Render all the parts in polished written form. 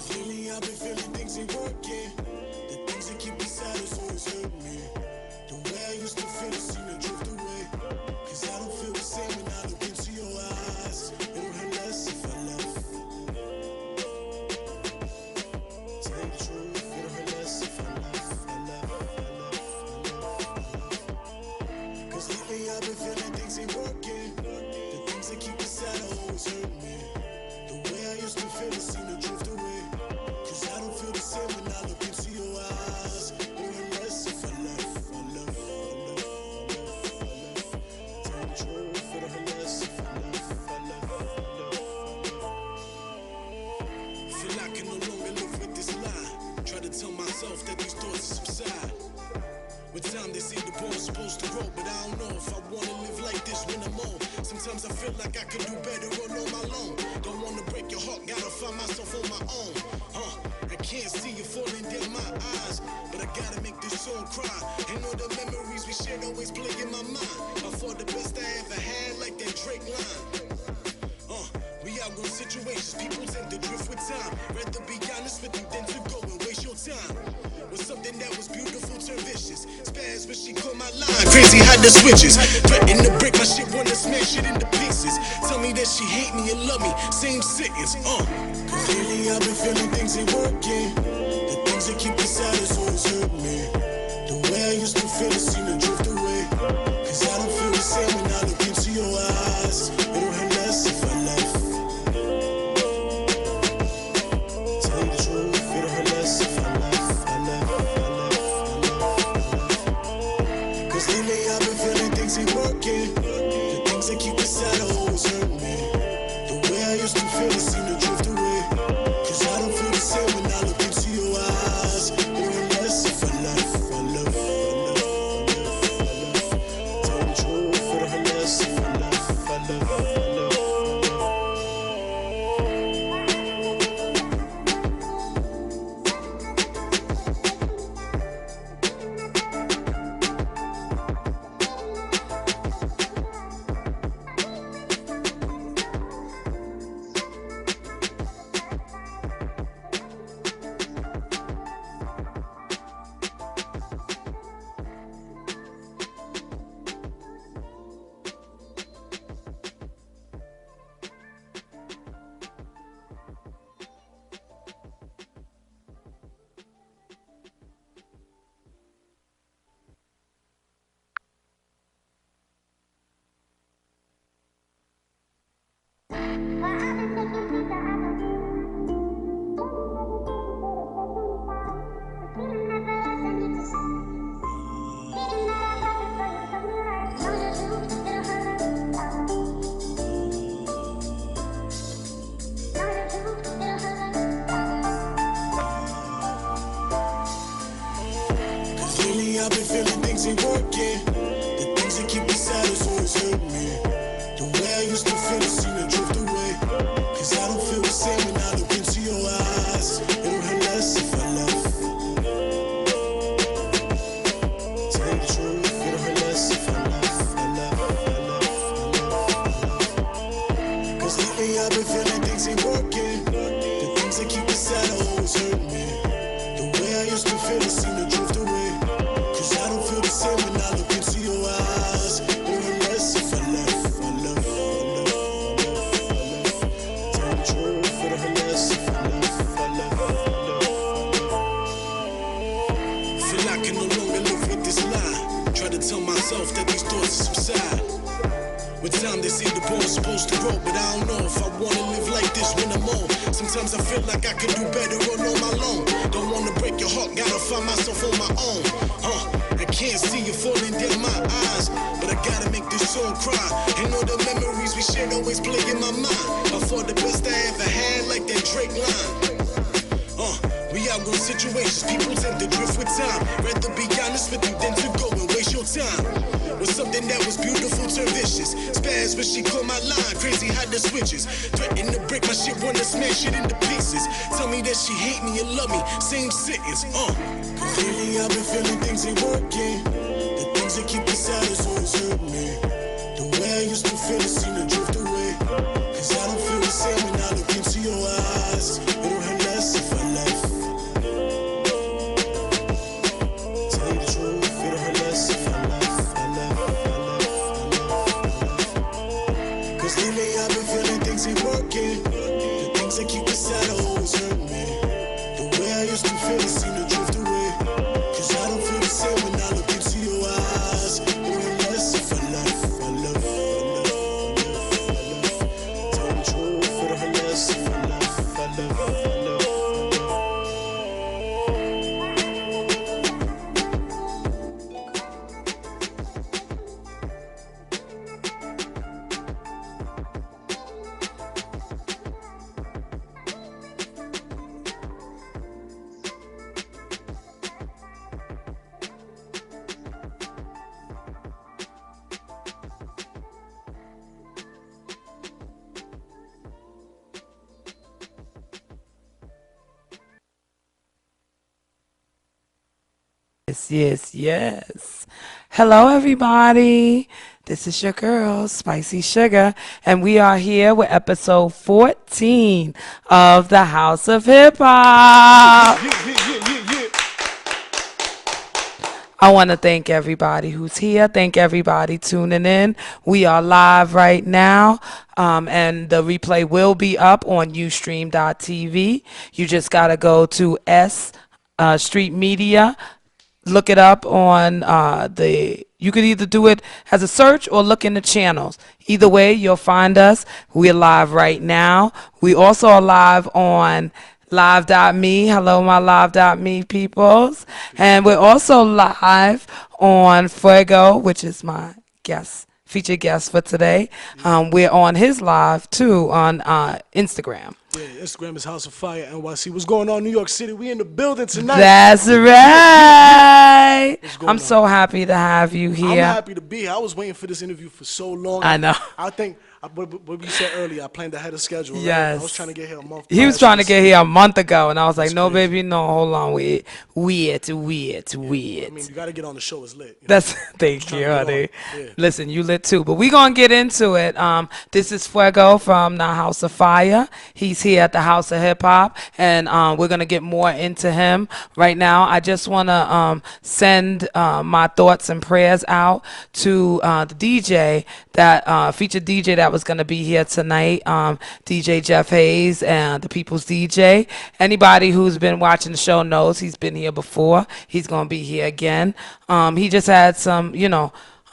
Lately I've been feeling things ain't working. The things that keep me sad is always hurt me. The way I used to feel it seem to drift away. Cause I don't feel the same when I look into your eyes. It would hurt less if I left. Tell you the truth, it would hurt less if I left. Cause lately I've been feeling things ain't working. The things that keep me sad always hurt me. The way I used to feel it seem to drift away. I don't feel the same when I look into your eyes. It would hurt less if I left. Tell the truth, it would hurt less if I left. Feel I can no longer live with this lie. Try to tell myself that these thoughts subside. With time they say the bone's supposed to grow, but I don't know if I wanna live like this when I'm old. Sometimes I feel like I could do better all on my own. Don't wanna break your heart, gotta find myself on my own. I can't see you falling down my eyes, but I gotta make this song cry. And all the memories we shared always play in my mind. I thought the best I ever had, like that Drake line. We outgrow situations, people tend to drift with time. Rather be honest with you than to go and waste your time. Was something that was beautiful turned vicious. Spaz when she called my line. Crazy how the switches. Threaten to break my shit, wanna smash it into pieces. Tell me that she hate me and love me, same sentence. Cause lately I've been feeling things ain't working. The things that keep me sad is always hurt me. The way I used to feel it seem to drift away. Cause I don't feel the same when I look into your eyes. It would hurt less if I left. Tell you the truth, it would hurt less if I left. Cause lately I've been feeling things ain't working. The things that keep me sad always hurt me. The way I used to feel it seem to drift away. Cause I don't feel the same when I look into your eyes. It would hurt less if I left. Tell the truth, it would hurt less if I left. Lately I've been feeling things ain't working. The things that keep me sad is always hurt me. The way I used to feel it seem to drift away. Cause I don't feel the same when I look into your eyes. It would hurt less if I left. Tell you the truth, it would hurt less if I left. Cause lately I've been feeling things ain't working. The things that keep me sad always hurt me. The way I used to feel it seem to drift away. I don't feel the same when I look into your eyes. It would hurt less if I left. Tell the truth, it would hurt less if I left. Feel I can no longer live with this lie. Try to tell myself that these thoughts subside. With time they say the bone's supposed to grow, but I don't know if I wanna live like this when I'm old. Sometimes I feel like I could do better all on my own. Don't wanna break your heart, gotta find myself on my own. I can't see you falling down my eyes, but I gotta make this song cry. And all the memories we shared always play in my mind. I thought the best I ever had, like that Drake line. We outgrow situations, people tend to drift with time. Rather be honest with you than to go and waste your time. Was something that was beautiful turned vicious. Spaz when she called my line, crazy how the switches. Threatened to break my shit, wanna smash it into pieces. Tell me that she hate me and love me, same sentence. Clearly I've been feeling things ain't working. The things that keep inside is always hurt me. The way I used to feel it seem to drift away. Cause I don't feel the same when I look into your eyes. It'll hurt less if I left. Tell you the truth, it'll hurt less if I left. Cause lately I've been feeling things ain't working. The things that keep inside always hurt me. The way I used to feel it seem to drift away. Cause I don't feel the same when I look into your eyes. It'll hurt less if I left. Tell the truth, it'll hurt less if I left. Yes. Hello, everybody. This is your girl, Spicy Sugar, and we are here with episode 14 of the House of Hip Hop. I want to thank everybody who's here. Thank everybody tuning in. We are live right now, and the replay will be up on ustream.tv. You just got to go to Street Media. Look it up on you could either do it as a search or look in the channels. Either way, you'll find us. We're live right now. We also are live on live.me. Hello, my live.me peoples. And we're also live on Fuego, which is my featured guest for today. We're on his live too on Instagram. Yeah, Instagram is House of Fire NYC. What's going on, New York City? We in the building tonight. That's right. I'm so happy to have you here. I'm happy to be here. I was waiting for this interview for so long. I know. I think what we said earlier, I planned ahead of schedule. Right? Yes. I was trying to get here a month. He was trying to get here a month ago, and I was like, no, crazy. baby, no, hold on. Weird. I mean, you got to get on the show. It's lit. You know? Thank you, honey. Yeah. Listen, you lit too. But we're going to get into it. This is Fuego from the House of Fire. He's here at the House of Hip Hop, and we're going to get more into him right now. I just want to send my thoughts and prayers out to the DJ, that featured DJ that was going to be here tonight, DJ Jeff Hayes, and the People's DJ. Anybody who's been watching the show knows he's been here before. He's going to be here again. He just had some,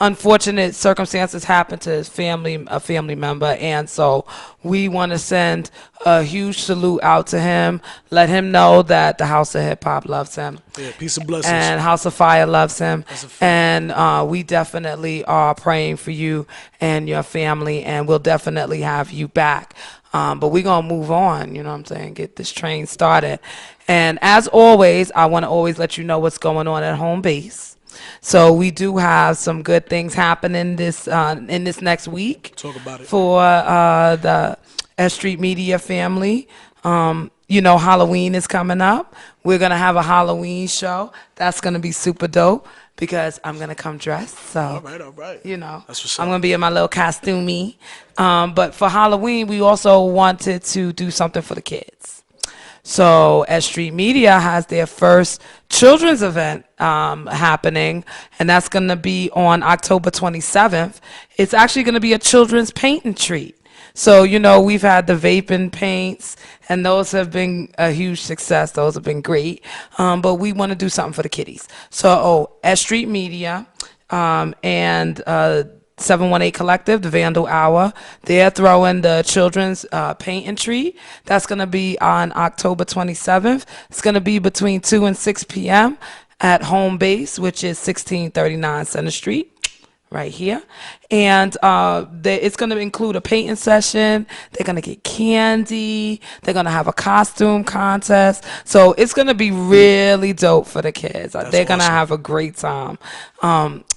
unfortunate circumstances happen to his family, a family member, and so we want to send a huge salute out to him. Let him know that the House of Hip Hop loves him. Yeah, peace and blessings. And House of Fire loves him. And we definitely are praying for you and your family, and we'll definitely have you back. But we're going to move on, you know what I'm saying, get this train started. And as always, I want to always let you know what's going on at home base. So we do have some good things happening this in this next week. Talk about it. For the S Street Media family. Halloween is coming up. We're going to have a Halloween show. That's going to be super dope because I'm going to come dressed. So, all right. That's what's up. I'm going to be in my little costumey. But for Halloween, we also wanted to do something for the kids. So S Street Media has their first children's event happening, and that's going to be on October 27th. It's actually going to be a children's paint and treat. So, we've had the vaping paints, and those have been a huge success. Those have been great. But we want to do something for the kiddies. So, S Street Media and 718 Collective, the Vandal Hour, they're throwing the children's paint and treat. That's going to be on October 27th. It's going to be between 2 and 6 p.m. at Home Base, which is 1639 Center Street. right here. And it's going to include a painting session. They're going to get candy. They're going to have a costume contest. So it's going to be really dope for the kids. They're going to have a great time.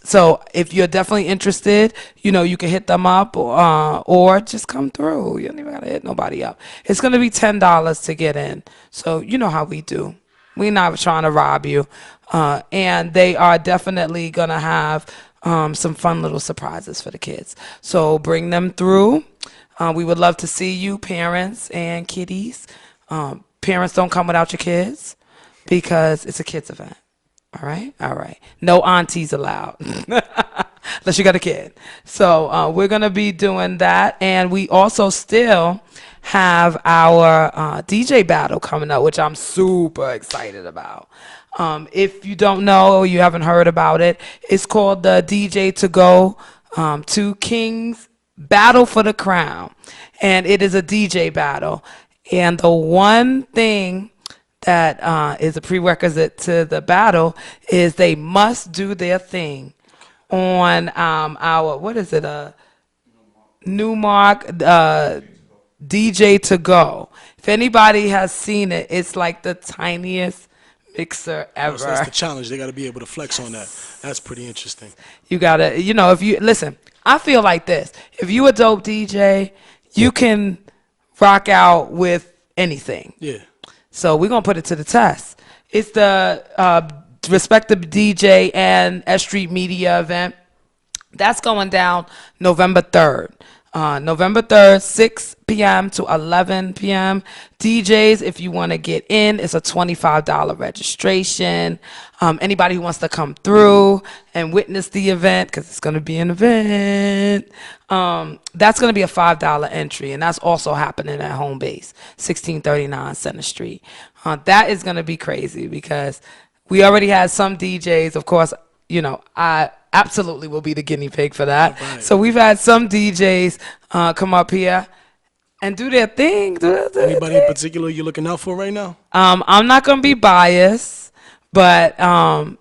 So if you're definitely interested, you know, you can hit them up or just come through. You don't even got to hit nobody up. It's going to be $10 to get in. So you know how we do. We're not trying to rob you. And they are definitely going to have some fun little surprises for the kids. So bring them through. We would love to see you, parents and kiddies. Parents, don't come without your kids because it's a kids event. All right? All right. No aunties allowed. Unless you got a kid. So we're going to be doing that. And we also still have our DJ battle coming up, which I'm super excited about. If you don't know or you haven't heard about it, it's called the DJ to Go Two Kings Battle for the Crown. And it is a DJ battle. And the one thing that is a prerequisite to the battle is they must do their thing on our, what is it, Newmark DJ to Go. If anybody has seen it, it's like the tiniest mixer ever. So that's the challenge. They got to be able to flex on that. That's pretty interesting. You got to, you know, if you, listen, I feel like this. If you a dope DJ, you can rock out with anything. Yeah. So we're going to put it to the test. It's the Respect the DJ and S Street Media event. That's going down November 3rd. November 3rd, 6 p.m. to 11 p.m. DJs, if you want to get in, it's a $25 registration. Anybody who wants to come through and witness the event, because it's going to be an event, that's going to be a $5 entry, and that's also happening at Home Base, 1639 Center Street. That is going to be crazy because we already had some DJs, of course, you know, I absolutely will be the guinea pig for that. Right. So we've had some DJs come up here and do their thing. Anybody in particular you're looking out for right now? I'm not going to be biased, but,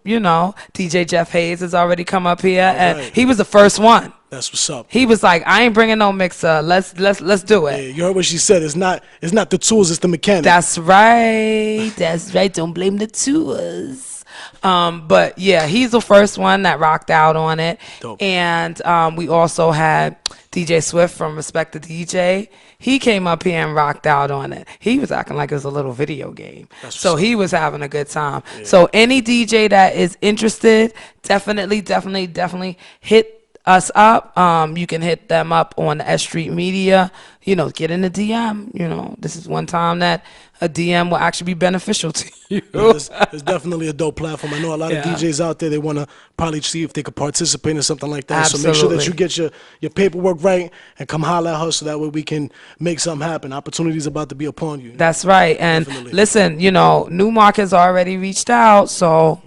you know, DJ Jeff Hayes has already come up here, and he was the first one. That's what's up. He was like, I ain't bringing no mixer. Let's do it. Yeah, you heard what she said. It's not the tools, it's the mechanic. That's right. That's right. Don't blame the tools. But yeah, he's the first one that rocked out on it. Dope. And we also had DJ Swift from Respect the DJ. He came up here and rocked out on it. He was acting like it was a little video game. So he was having a good time. Yeah. So any DJ that is interested, definitely hit us up. You can hit them up on the S Street Media. You know, get in the DM. You know, this is one time that a DM will actually be beneficial to you. It's definitely a dope platform. I know a lot of DJs out there, they want to probably see if they could participate in something like that. Absolutely. So make sure that you get your paperwork right and come holler at her so that way we can make something happen. Opportunities about to be upon you. That's right. And listen, you know, Newmark has already reached out, so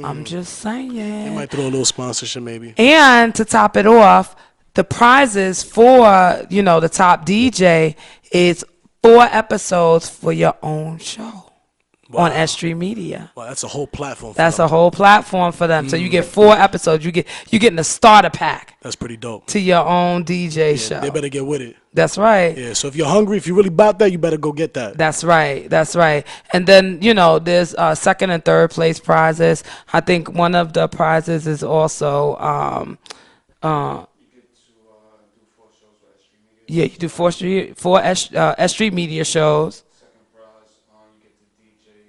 I'm just saying. They might throw a little sponsorship maybe. And to top it off, the prizes for, you know, the top DJ is 4 episodes for your own show on S Street Media. Wow, that's a whole platform. That's a whole platform for them. So you get 4 episodes. You're getting a starter pack. That's pretty dope. To your own DJ show. They better get with it. That's right. Yeah. So if you're hungry, if you're really about that, you better go get that. That's right. That's right. And then, you know, there's second and third place prizes. I think one of the prizes is also yeah, you do 4 S Street Media shows. Second prize, you get to DJ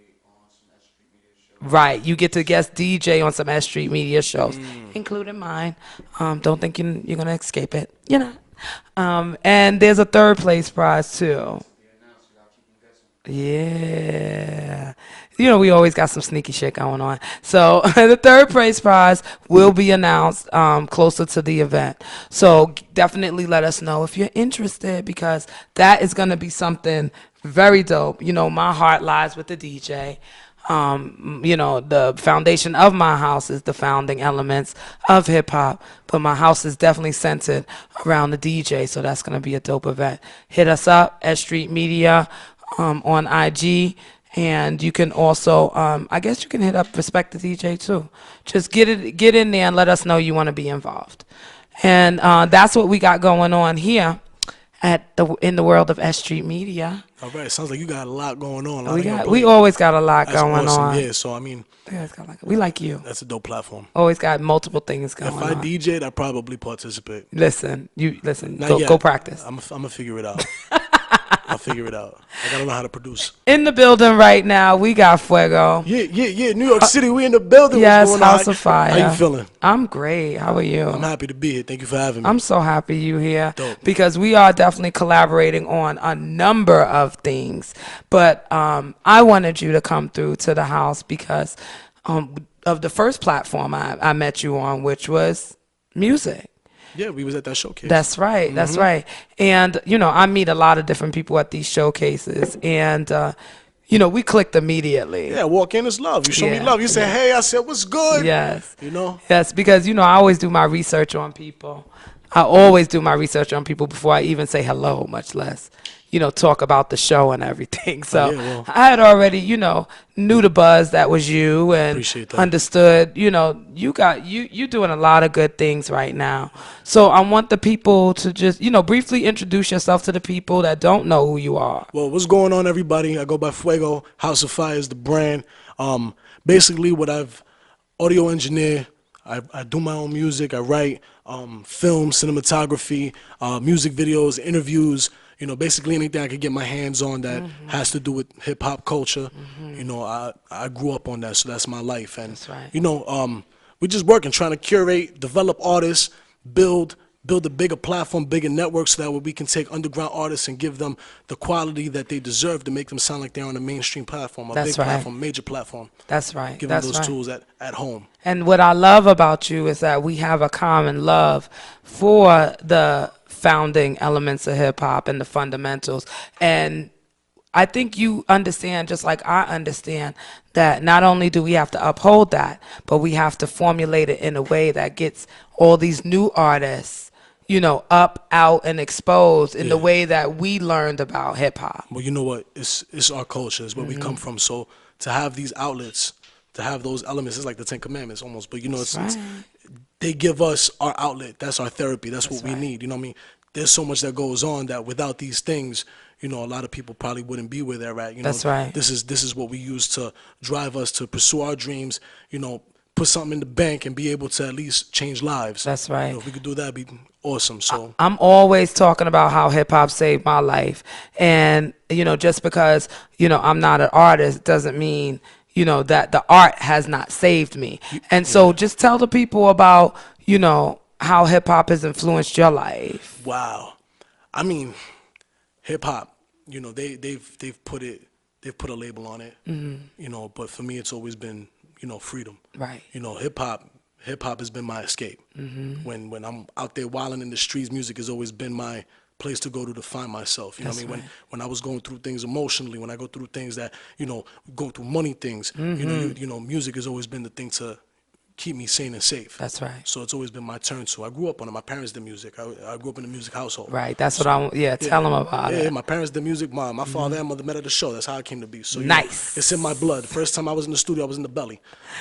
on some S Street Media shows. Right, you get to guest DJ on some S Street Media shows, including mine. Don't think you're gonna escape it. You're not. And there's a third place prize too. Yeah. You know, we always got some sneaky shit going on. So the third place prize will be announced closer to the event. So definitely let us know if you're interested, because that is going to be something very dope. You know, my heart lies with the DJ. You know, the foundation of my house is the founding elements of hip hop, but my house is definitely centered around the DJ. So that's going to be a dope event. Hit us up at Street Media on IG, And you can also, I guess you can hit up Respect the DJ too. Just get in there and let us know you want to be involved. And that's what we got going on here in the world of S Street Media. All right, sounds like you got a lot going on. We always got a lot That's going awesome. on. Yeah, so I mean, We like you. that's a dope platform. Always got multiple things going If I on. DJ'd, I'd probably participate. Listen. Not Go, yet. go practice. I'm gonna figure it out. I'll figure it out. I gotta know how to produce. In the building right now, we got Fuego. Yeah. New York City, we in the building. Yes, What's going on? House of Fire. How you feeling? I'm great. How are you? I'm happy to be here. Thank you for having me. I'm so happy you here. Dope. Because we are definitely collaborating on a number of things. But I wanted you to come through to the house because of the first platform I met you on, which was music. Yeah, we was at that showcase. That's right. That's right. And, I meet a lot of different people at these showcases. And, we clicked immediately. Yeah, walk in is love. You show me Yeah, love. You say, hey, I said, what's good? Yes. You know? Yes, because, I always do my research on people. I always do my research on people before I even say hello, much less, talk about the show and everything. So yeah, well. I had already, knew the buzz that was you and Appreciate that. understood, you doing a lot of good things right now. So I want the people to just, briefly introduce yourself to the people that don't know who you are. Well, what's going on, everybody? I go by Fuego. House of Fire is the brand. Basically, audio engineer. I do my own music. I write film, cinematography, music videos, interviews. Basically anything I could get my hands on that has to do with hip hop culture. I grew up on that, so that's my life. And That's right. we're just working, trying to curate, develop artists, build a bigger platform, bigger network, so that way we can take underground artists and give them the quality that they deserve to make them sound like they're on a mainstream platform, a That's big right. platform, major platform. That's right. Give them That's those right. tools at home. And what I love about you is that we have a common love for the founding elements of hip hop and the fundamentals. And I think you understand, just like I understand, that not only do we have to uphold that, but we have to formulate it in a way that gets all these new artists, up, out, and exposed in the way that we learned about hip hop. Well, you know what? It's our culture. It's where we come from. So to have these outlets, to have those elements, it's like the Ten Commandments almost. But they give us our outlet. That's our therapy. That's what we need. You know what I mean? There's so much that goes on that without these things, a lot of people probably wouldn't be where they're at. That's right. This is what we use to drive us to pursue our dreams. Put something in the bank and be able to at least change lives. That's right. If we could do that, it'd be awesome. So I'm always talking about how hip hop saved my life. And, just because, I'm not an artist doesn't mean, that the art has not saved me. And so just tell the people about, how hip hop has influenced your life. wow, I mean, hip hop. They've put a label on it. But for me, it's always been freedom. Right. Hip hop has been my escape. When I'm out there wilding in the streets, music has always been my place to go to find myself. You know what I mean? Right. When I was going through things emotionally, when I go through things that, go through money things, music has always been the thing to keep me sane and safe. That's right. So it's always been my turn. So I grew up on it. My parents did music. I grew up in a music household. Right. That's what tell them about Yeah, it. my parents did music. My father and mother met at the show. That's how I came to be. So Nice. it's in my blood. The first time I was in the studio, I was in the belly.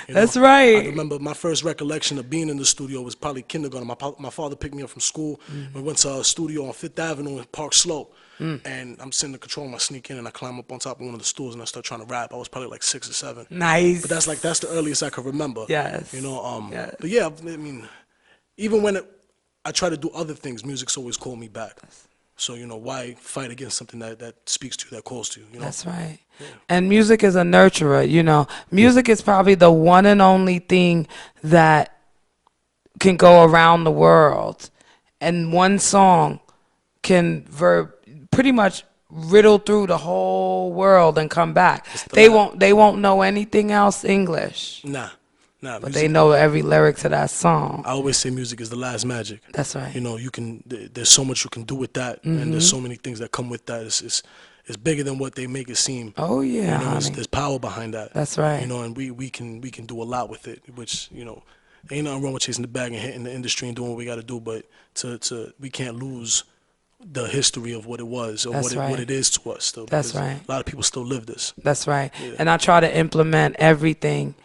That's right. I remember my first recollection of being in the studio was probably kindergarten. My father picked me up from school. We went to a studio on Fifth Avenue in Park Slope. And I'm sitting in the control room. I sneak in and I climb up on top of one of the stools and I start trying to rap. I was probably like 6 or 7. Nice. But that's the earliest I could remember. Yes. But yeah, I mean, even when I try to do other things, music's always called me back. So, why fight against something that speaks to you, that calls to you, That's right. Yeah. And music is a nurturer, Music is probably the one and only thing that can go around the world. And one song can pretty much riddle through the whole world and come back. They won't know anything else English. Nah. But music, they know every lyric to that song. I always say music is the last magic. That's right. There's so much you can do with that, and there's so many things that come with that. It's bigger than what they make it seem. Oh yeah, honey. There's power behind that. That's right. And we can do a lot with it, which ain't nothing wrong with chasing the bag and hitting the industry and doing what we got to do, but we can't lose the history of what it was or That's what right. it is to us still. That's Because right. a lot of people still live this. That's right. Yeah. And I try to implement everything,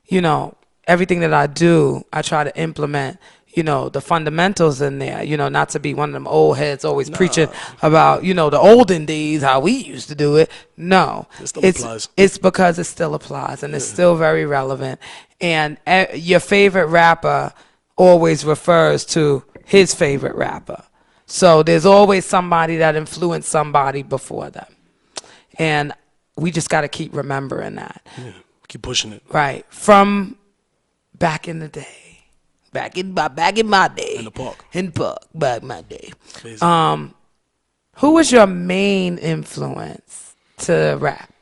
you know, everything that I do, I try to implement, you know, the fundamentals in there, you know, not to be one of them old heads always preaching about, you know, the olden days, how we used to do it. No, It still applies. it's because it still applies and it's still very relevant. And your favorite rapper always refers to his favorite rapper. So there's always somebody that influenced somebody before them. And we just got to keep remembering that. Yeah. Keep pushing it. Right. From back in the day. Back in my day. In the park. In the park. Back in my day. Basically. Who was your main influence to rap?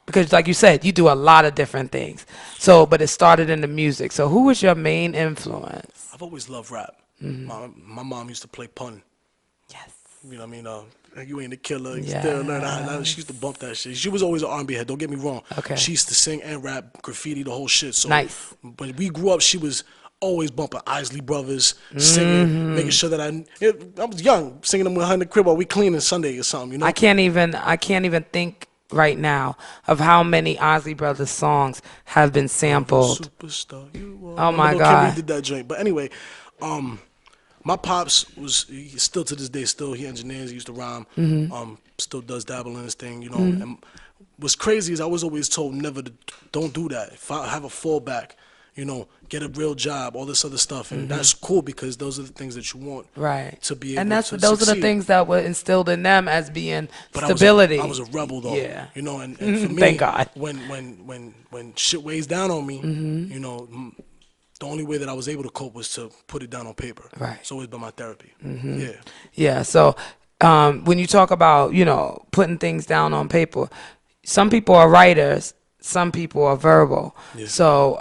Because like you said, you do a lot of different things. So, but it started in the music. So who was your main influence? I've always loved rap. My mom used to play pun. Yes. You know what I mean? You ain't a killer. You Yes. still learn how. She used to bump that shit. She was always an R&B head. Don't get me wrong. Okay. She used to sing and rap, graffiti, the whole shit. So Nice. when we grew up, she was always bumping Isley Brothers, singing, making sure that I was young, singing them with her in the crib while we cleaning Sunday or something. You know. I can't even think right now of how many Ozzy Brothers songs have been sampled. Superstar, you are. Oh my Lil' God. Kim did that joint. But anyway, my pops still to this day, he engineers, he used to rhyme, still does dabble in his thing, you know. And what's crazy is I was always told don't do that. If I have a fallback, you know, get a real job, all this other stuff. And that's cool because those are the things that you want. Right. To be able and those to are the succeed. things that were instilled in them as being But stability. I was a rebel though. Yeah. You know, and for me, Thank God. when shit weighs down on me, you know, the only way that I was able to cope was to put it down on paper. Right. It's always been my therapy. Yeah. Yeah. So when you talk about, you know, putting things down on paper, some people are writers, some people are verbal. Yeah. So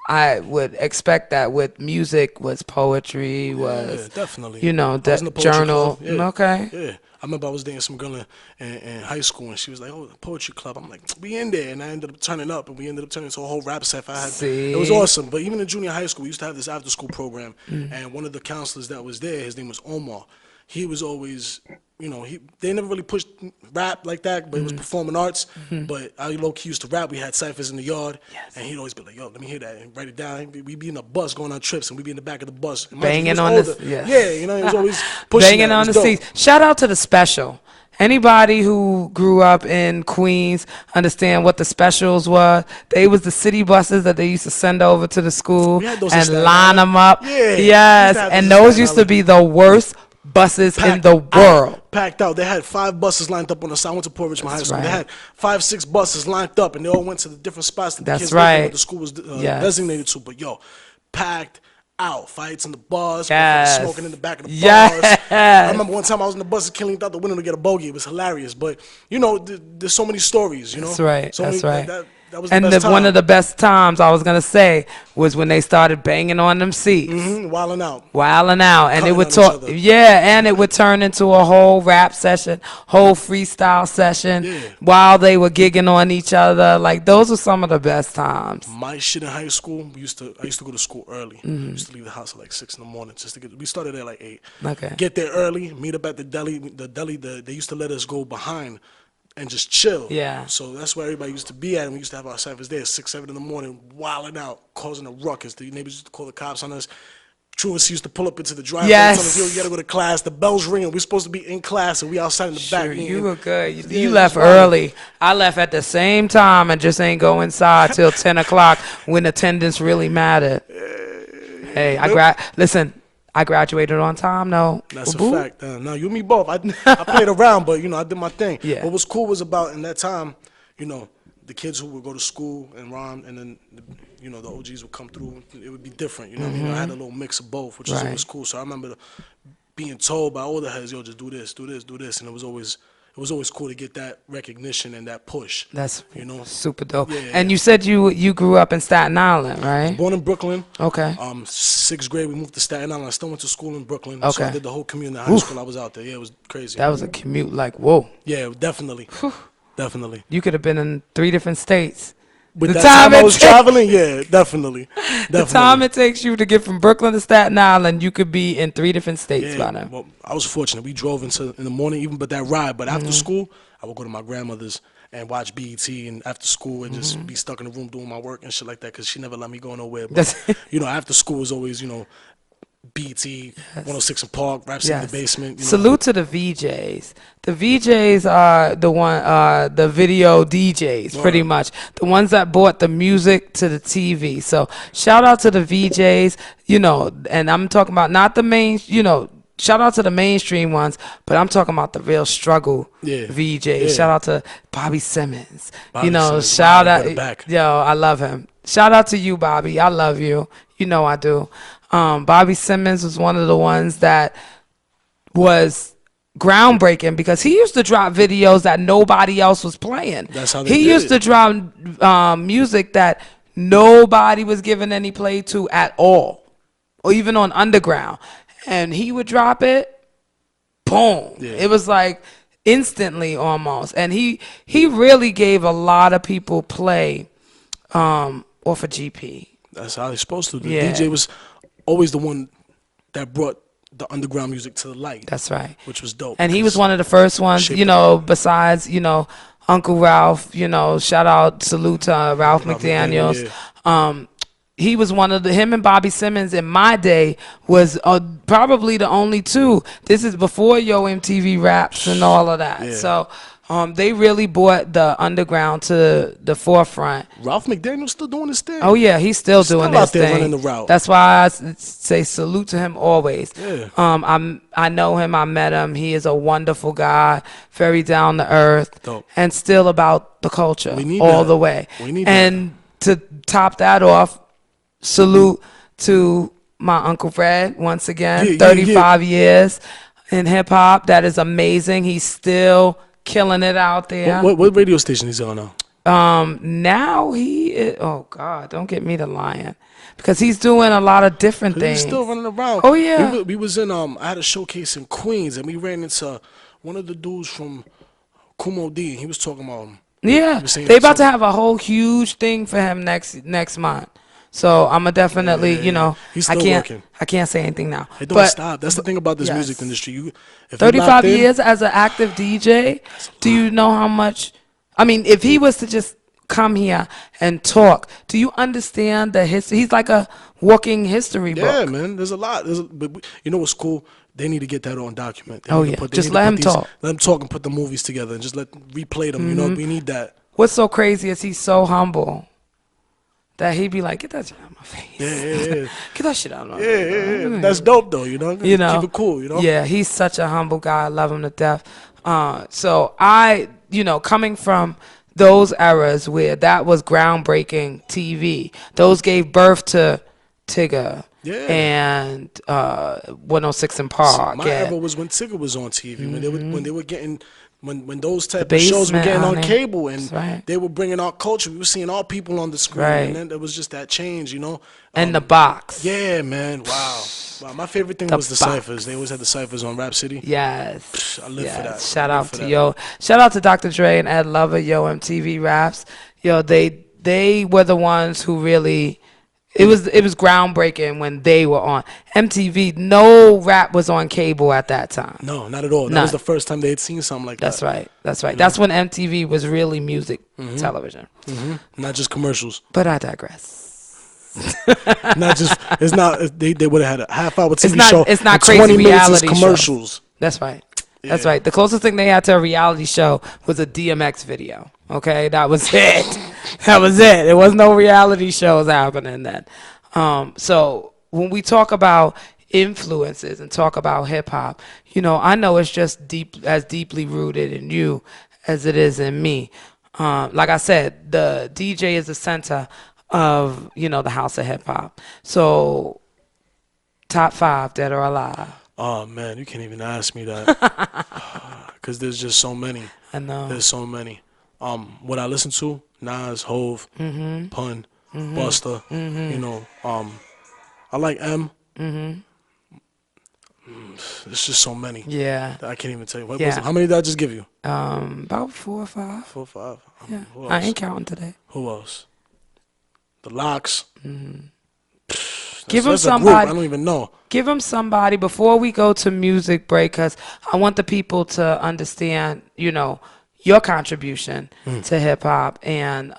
I would expect that with music was poetry, was Yeah, definitely. you know, I was in the the poetry journal. club, yeah. Okay. Yeah. I remember I was dating some girl in high school, and she was like, "Oh, the poetry club." I'm like, "We in there," and I ended up turning up, and we ended up turning into a whole rap set. It was See? awesome. But even in junior high school, we used to have this after school program, and one of the counselors that was there, his name was Omar. He was always, you know, they never really pushed rap like that, but it was performing arts. But I low-key used to rap. We had ciphers in the yard, and he'd always be like, "Yo, let me hear that," and write it down. We'd be in the bus going on trips, and we'd be in the back of the bus. And mind you, he Banging was on older. the yes. Yeah, you know, he was always pushing Banging that. It on was the dope. seats. Shout out to the special. Anybody who grew up in Queens understand what the specials were. They was the city buses that they used to send over to the school We had those in and Staten line Island. them up. Yeah, we used to Yes, have and those in those Staten used to Island. be the worst buses in the world. Packed out. They had 5 buses lined up on the side. I went to Port Richmond High That's School. They right. had 5, 6 buses lined up, and they all went to the different spots that the That's kids lived in, right. what the school was Yes. designated to. But yo, packed out. Fights in the bus, Yes. smoking in the back of the Yes. bus. I remember one time I was in the bus killing out the window to get a bogey. It was hilarious. But you know, there's so many stories. You know, That's right. So That's many, right. That was the And best time. one of the best times I was gonna say was when they started banging on them seats. Wilding out. Wilding out, and it Cutting would on each talk, other. yeah, and it would turn into a whole rap session, whole freestyle session, Yeah. while they were gigging on each other. Like those were some of the best times. My shit in high school, I used to go to school early. I used to leave the house at like 6 in the morning just to get. We started at like 8. Okay. Get there early, meet up at the deli. They used to let us go behind and just chill. Yeah. So that's where everybody used to be at, and we used to have our ciphers there at 6, 7 in the morning, wilding out, causing a ruckus. The neighbors used to call the cops on us. Truancy used to pull up into the driveway, Yes. telling us, "Yo, you gotta go to class." The bell's ringing. We're supposed to be in class, and we outside in the back. Sure, eating. you were good. Yeah, You it left was wild. early. I left at the same time and just ain't go inside till 10 o'clock when attendance really mattered. Hey, listen, I graduated on time, though. That's a Boo. fact. Now you and me both. I played around, but you know I did my thing. Yeah. What was cool was about in that time, you know, the kids who would go to school and rhyme, and then you know the OGs would come through. It would be different. You know what I mean? I had a little mix of both, which was Right. always cool. So I remember being told by older heads, "Yo, just do this, do this, do this," and it was always cool to get that recognition and that push. That's You know? super dope. Yeah, And yeah. you said you grew up in Staten Island, right? Born in Brooklyn. Okay. 6th grade, we moved to Staten Island. I still went to school in Brooklyn. So Okay. I did the whole community high school. I was out there. Yeah, it was crazy. That was a commute like, whoa. Yeah, definitely. Definitely. You could have been in 3 different states. with The that time time I it was takes- traveling, yeah, definitely. The time it takes you to get from Brooklyn to Staten Island, you could be in 3 different states by now. Well, I was fortunate. We drove in the morning, even but that ride. But Mm-hmm. after school, I would go to my grandmother's and watch BET, and after school, and Mm-hmm. just be stuck in the room doing my work and shit like that. Because she never let me go nowhere. But That's- after school was always BET, 106 and Park, Rap City in the Basement. Salute to the VJs. The VJs are the video DJs, pretty much. The ones that brought the music to the TV. So shout out to the VJs, and I'm talking about not the main, shout out to the mainstream ones, but I'm talking about the real struggle VJs. Yeah. Shout out to Bobby Simmons. Simmons, Shout wow, out. brought it back. Yo, I love him. Shout out to you, Bobby. I love you. You know I do. Bobby Simmons was one of the ones that was groundbreaking because he used to drop videos that nobody else was playing. That's how they he did used it. to drop music that nobody was giving any play to at all, or even on underground. And he would drop it, boom. Yeah. It was like instantly almost. And he really gave a lot of people play off of GP. That's how they're supposed to. The Yeah. DJ was always the one that brought the underground music to the light. That's right. Which was dope. And he was one of the first ones, Shaped it. besides, Uncle Ralph, shout out, salute to Ralph Ralph McDaniels. McDaniel, He was one of him and Bobby Simmons in my day was probably the only two. This is before Yo MTV Raps and all of that. Yeah. So they really brought the underground to the forefront. Ralph McDaniel still doing his thing. Oh yeah, he's still doing out this there thing. running the route. That's why I say salute to him always. Yeah. I know him. I met him. He is a wonderful guy, very down to earth, Dope. and still about the culture We need all that. the way. We need and to top that off, salute to my Uncle Fred once again. Yeah, 35 years in hip hop. That is amazing. He's still killing it out there. What radio station is he on now? Now he is, oh God, don't get me to lying, because he's doing a lot of different things. He's still running around. Oh, yeah. We was in I had a showcase in Queens, and we ran into one of the dudes from Kumo D, and he was talking about him. Yeah, was saying they about to something. have a whole huge thing for him next month. So I'ma definitely, He's I still can't working. I can't say anything now. It don't stop. That's the thing about this yes. music industry. If you're 35 locked in, years as an active DJ. Do you know how much? I mean, if he was to just come here and talk, do you understand the history? He's like a walking history Yeah, book. man. There's a lot. But you know what's cool? They need to get that on document. They Oh, need to yeah. they Just need to let put him talk. Let him talk and put the movies together and just replay them. We need that. What's so crazy is he's so humble that he'd be like, get that shit out of my face. Yeah. Get that shit out of my Yeah, face. yeah. That's dope though. You know, Keep it cool. Yeah, he's such a humble guy. I love him to death. So I, coming from those eras where that was groundbreaking TV, those gave birth to Tigger. Yeah. And 106 in Park. My and era was when Tigger was on TV. When they were getting. When those type of shows were Basement, getting on honey. cable and That's right. they were bringing our culture, we were seeing our people on the screen, Right. and then there was just that change, and the box. Yeah, man. Wow. My favorite thing The was the box. ciphers. They always had the ciphers on Rap City. Yes. I live for that. Shout I live out for to that. Yo. Shout out to Dr. Dre and Ed Lover, Yo MTV Raps. Yo, they were the ones who really it was groundbreaking when they were on MTV. No rap was on cable at that time. No, not at all. That None. was the first time they had seen something like That's that. right. That's right. That's when MTV was really music television. Not just commercials. But I digress. Not just. It's not. They would have had a half-hour TV not- show. it's not and crazy 20 minutes is reality show. commercials. That's right. That's Yeah. right. The closest thing they had to a reality show was a DMX video. Okay, that was it. That was it. There was no reality shows happening then. So when we talk about influences and talk about hip hop, I know it's just deeply rooted in you as it is in me. Like I said, the DJ is the center of the house of hip hop. So top 5, dead or alive. Oh man, you can't even ask me that because there's just so many. I know. There's so many. What I listen to: Nas, Hove, Mm-hmm. Pun, Busta. I like M. It's just so many. Yeah. I can't even tell you. Yeah. How many did I just give you? About 4 or 5. 4 or 5. Yeah. Who I else? ain't counting today. Who else? The Locks. Give him That's a group. somebody. I don't even know. Give him somebody before we go to music break, because I want the people to understand, your contribution to hip hop. And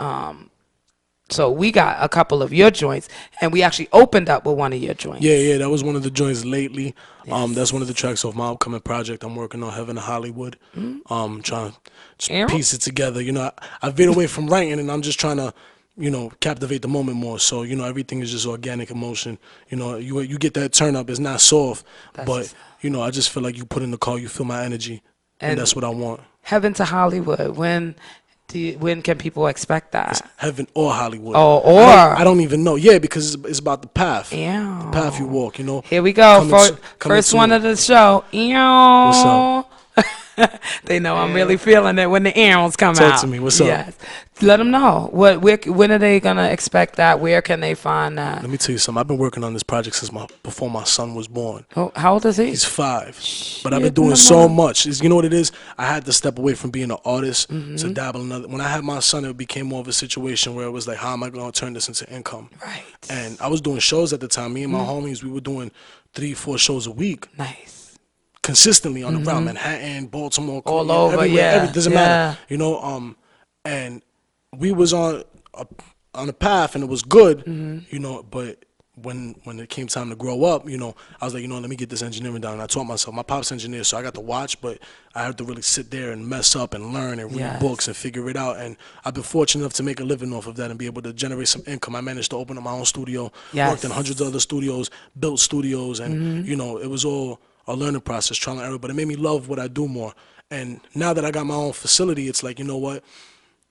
so we got a couple of your joints, and we actually opened up with one of your joints. Yeah, that was one of the joints lately. That's one of the tracks off my upcoming project. I'm working on Heaven to Hollywood. Trying to just piece it together. I veered away from writing, and I'm just trying to, captivate the moment more. So, everything is just organic emotion. You get that turn up. It's not soft, but, I just feel like you put in the car, you feel my energy, and that's what I want. Heaven to Hollywood. When can people expect that? It's Heaven or Hollywood. Oh, or I don't even know. Yeah, because it's about the path. Yeah. The path you walk, Here we go. First one of the show. What's up? They know I'm really feeling it when the arrows come out. Talk to me. What's up? Yes. Let them know. When are they going to expect that? Where can they find that? Let me tell you something. I've been working on this project since before my son was born. Oh, how old is he? He's 5. But I've been doing so much. You know what it is? I had to step away from being an artist to dabble in other. When I had my son, it became more of a situation where it was like, how am I going to turn this into income? Right. And I was doing shows at the time. Me and my homies, we were doing 3-4 shows a week. Nice. Consistently on the route, Manhattan, Baltimore, all over, everywhere. yeah. It doesn't matter, and we was on a path, and it was good, but when it came time to grow up, I was like, let me get this engineering down. And I taught myself. My pop's engineer, so I got to watch, but I had to really sit there and mess up and learn and read books and figure it out. And I've been fortunate enough to make a living off of that and be able to generate some income. I managed to open up my own studio, worked in hundreds of other studios, built studios, and it was all a learning process, trial and error, but it made me love what I do more. And now that I got my own facility, it's like, you know what?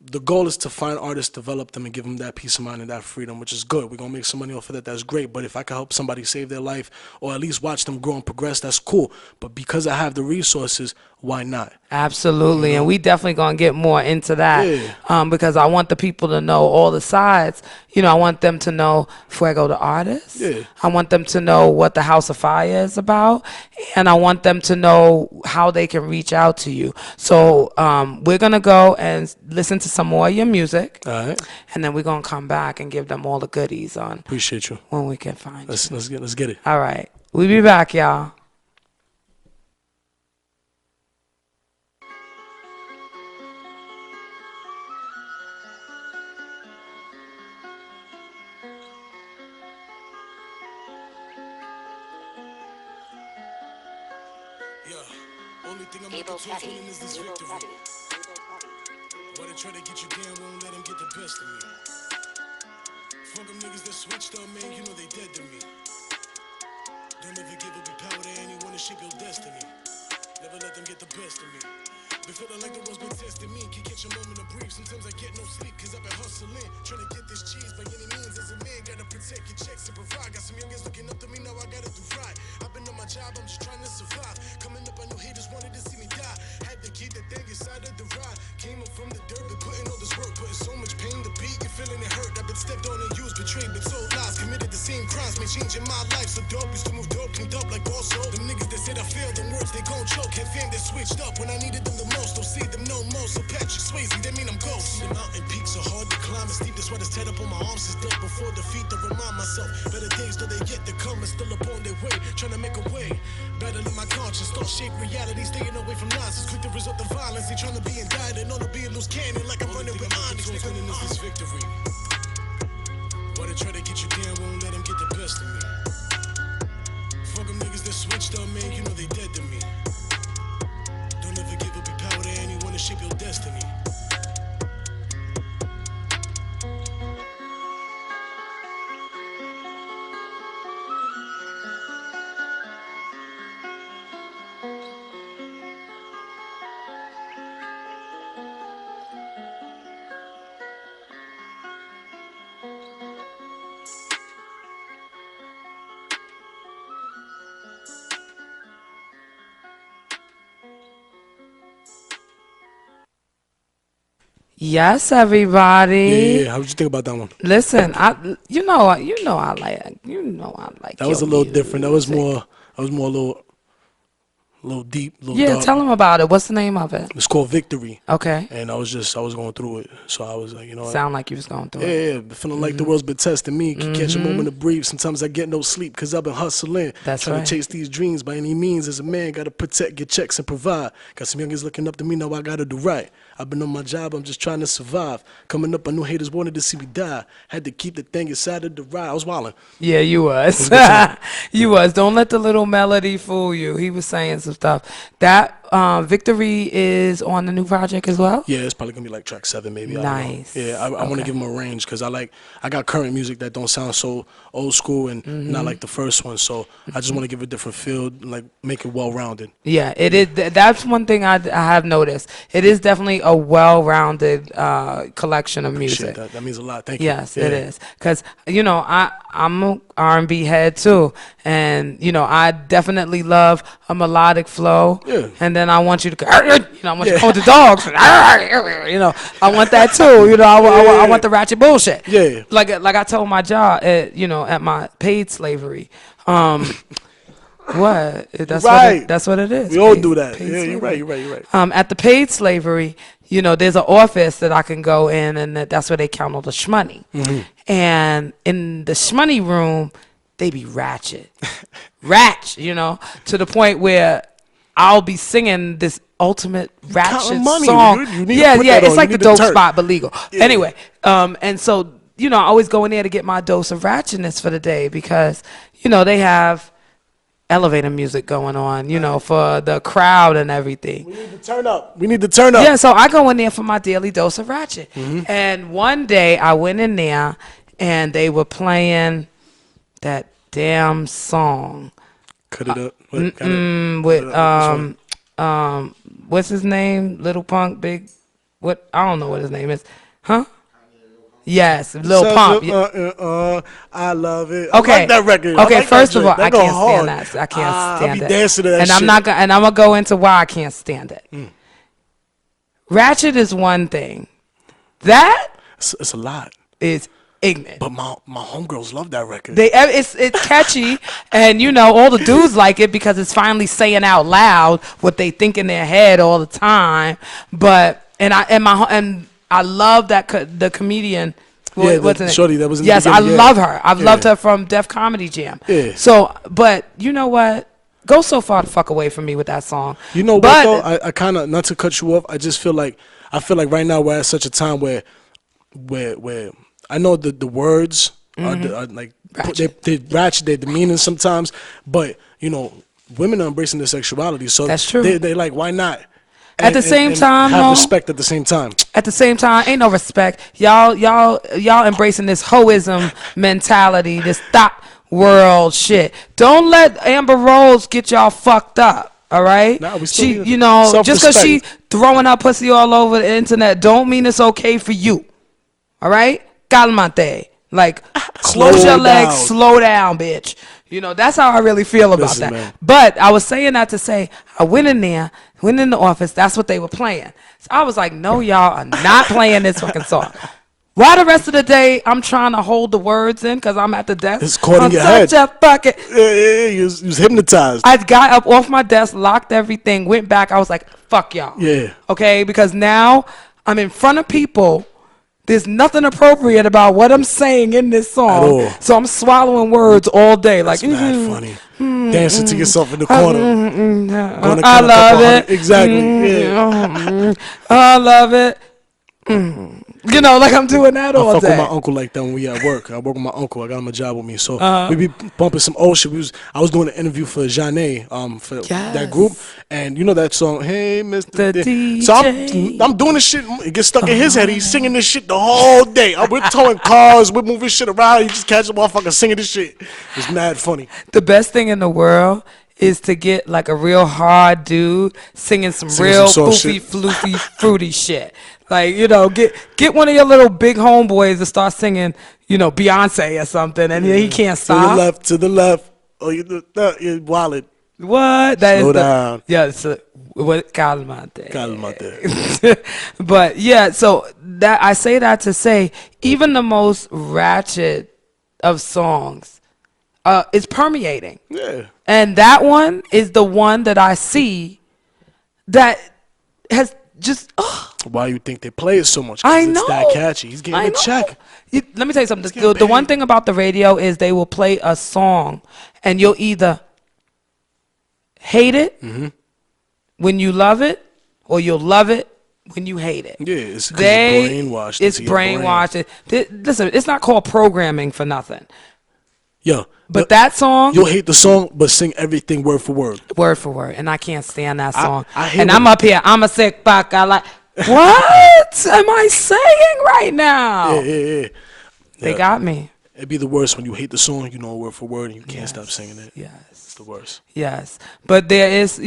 The goal is to find artists, develop them, and give them that peace of mind and that freedom, which is good. We're going to make some money off of that. That's great. But if I can help somebody save their life or at least watch them grow and progress, that's cool. But because I have the resources, why not? Absolutely. And we definitely going to get more into that because I want the people to know all the sides. I want them to know Fuego the artist. Yeah. I want them to know what the House of Fire is about. And I want them to know how they can reach out to you. So we're going to go and listen to some more of your music. All right. And then we're going to come back and give them all the goodies on Appreciate you. when we can find you. Let's get it. All right. We'll be back, y'all. Only thing I'm looking for is this victory. Why they try to get you down, won't let them get the best of me. Fuck them niggas that switched up, man, they dead to me. Don't ever give up your power to anyone to shape your destiny. Never let them get the best of me. Been feeling like the world's been testing me. Can catch a moment to breathe. Sometimes I get no sleep, cause I've been hustling. Trying to get this cheese by any means. As a man, gotta protect your checks and provide. Got some youngins looking up to me, now I gotta do right. I've been on my job, I'm just trying to survive. Coming up, I knew haters wanted to see me die. Had to keep that thing inside of the ride. Came up from the dirt, been putting all this work. Putting so much pain to beat, you're feeling it hurt. I've been stepped on and used, betrayed, been told lies. Committed the same crimes, been changing my life. So dope, used to move dope, cleaned up like also. Them niggas that said I failed, them words they gon' choke. Had fam that switched up when I needed them the most. Don't see them no more, so Patrick Swayze, that mean I'm ghost. The mountain peaks are hard to climb and steep. That's why this tat up on my arms is dead before defeat. To remind myself, better days though they yet to come and still up on their way, trying to make a way. Battling my conscience, thought shape reality, staying away from nonsense. Quick to resort to violence, they trying to be indicted, on to be a loose cannon like I'm running with Onyx. Winning is this victory. Why they try to get you down, won't let them get the best of me. Fuck them niggas that switched up, man, they dead to me. Don't ever give up your power to anyone to shape your destiny. Yes, everybody. Yeah. How would you think about that one? Listen, I like That was a little different. That was more a a little deep, a little Yeah, dark. tell them about it. What's the name of it? It's called Victory. Okay. And I was going through it. So I was like, you know what? Sound like you was going through Yeah, it. yeah, feeling like the world's been testing me. Can catch a moment to breathe. Sometimes I get no sleep because I've been hustling. That's trying right. to chase these dreams by any means. As a man, got to protect, get checks, and provide. Got some youngins looking up to me, now I got to do right. I've been on my job, I'm just trying to survive. Coming up, I knew haters wanted to see me die. Had to keep the thing inside of the ride. I was wildin'. Yeah, you was. You was. Don't let the little melody fool you. He was saying some stuff. That Victory is on the new project as well? Yeah, it's probably gonna be like track 7, maybe. Nice. I don't know. Yeah, I want to Okay. give him a range because I got current music that don't sound so old school and not like the first one. So I just want to give it a different feel, like make it well rounded. Yeah, it is. That's one thing I have noticed. It is definitely a well-rounded collection of music. Appreciate that. That means a lot. Thank you. Yes, Yeah. it is. Because, I'm a R&B head too. And, I definitely love a melodic flow. Yeah. And then I want you to, I want you to hold the dogs. I want that too. I want the ratchet bullshit. Yeah. Like I told my job at my paid slavery. What? That's Right. That's what it is. We all Paid- do that. paid Yeah, you're right. slavery. You're right. At the paid slavery, there's an office that I can go in, and that's where they count all the shmoney. And in the shmoney room, they be ratchet, to the point where I'll be singing this ultimate ratchet Counting money. song. You need to Yeah, put yeah, that it's on. like You the need to dope turn. spot, but legal. Yeah. Anyway, and so I always go in there to get my dose of ratchetness for the day because they have elevator music going on, for the crowd and everything. We need to turn up. We need to turn up. Yeah, so I go in there for my daily dose of ratchet. And one day I went in there and they were playing that damn song Cut it up. What, got it? with what's his name? Little Punk, Big what? I don't know what his name is. Huh? Yes, Lil Pump. I love it. Okay. I like that record. Okay, I like first that of all, joint. I That go can't stand hard. that. I can't I stand be it. dancing to that and shit. I'm gonna go into why I can't stand it. Ratchet is one thing. That It's a lot. is ignorant. But my homegirls love that record. It's catchy, and all the dudes like it because it's finally saying out loud what they think in their head all the time. But I love that the comedian. Yeah, What's the her name? shorty that was in the yes, I beginning, yeah. love her. I've Yeah. loved her from Def Comedy Jam. Yeah. So, but you know what? Go so far the fuck away from me with that song. You know But- what though? I kind of, not to cut you off, I just feel like right now we're at such a time where I know the words are like Ratchet. they ratchet, they're demeaning sometimes, but women are embracing their sexuality, so That's true. They like, why not? At the same and time, have though- respect at the same time. At the same time, ain't no respect. Y'all embracing this hoism mentality, this thought world shit. Don't let Amber Rose get y'all fucked up. All right. Nah, we still she, need just because she self-respect. throwing her pussy all over the internet, don't mean it's okay for you. All right. Calmate. Like, close Slow your legs, down. slow down, bitch. That's how I really feel about Listen, that. man. But I was saying that to say, I went in there, went in the office, that's what they were playing. So I was like, no, y'all are not playing this fucking song. Why the rest of the day I'm trying to hold the words in because I'm at the desk? It's caught in I'm your such head. a fucking... Yeah, you was hypnotized. I got up off my desk, locked everything, went back. I was like, fuck y'all. Yeah. Okay? Because now I'm in front of people. There's nothing appropriate about what I'm saying in this song. At all. So I'm swallowing words all day. That's like, mad funny. Dancing to yourself in the corner. Gonna I count a love couple it. hundred- Exactly. Yeah. I love it. Like I'm doing that I all fuck with day. my uncle like that when we at work. I work with my uncle. I got him a job with me, so we be bumping some old shit. I was doing an interview for Jeanne, for that group, and you know that song, "Hey Mr. The D." So DJ. I'm doing this shit. It gets stuck in his head. He's singing this shit the whole day. We're towing cars. We're moving shit around. You just catch a motherfucker singing this shit. It's mad funny. The best thing in the world is to get like a real hard dude singing some Singing real some soft foofy, shit. floofy, fruity shit. Like, get one of your little big homeboys to start singing, Beyonce or something, and he can't stop. To the left. Oh, you wallet. What? That Slow is down. Yeah, so what calmate. Calmate. But yeah, so that I say that to say even the most ratchet of songs is permeating. Yeah. And that one is the one that I see that has just, Why you think they play it so much? 'Cause I it's know. that catchy. He's getting I a know. check. Let me tell you something. getting The one paid. thing about the radio is they will play a song and you'll either hate it when you love it, or you'll love it when you hate it. Yeah, it's 'cause it's brainwashed It's into your brain. brainwashed. Listen, it's not called programming for nothing. Yo, But that song, you'll hate the song, but sing everything word for word. word for word, and I can't stand that song. I hate And when- I'm up here, I'm a sick fuck. I like, what am I saying right now? Yeah. They Yeah. got me. It'd be the worst when you hate the song, you know, word for word, and you can't stop singing it. Yes. It's the worst. Yes, but there is,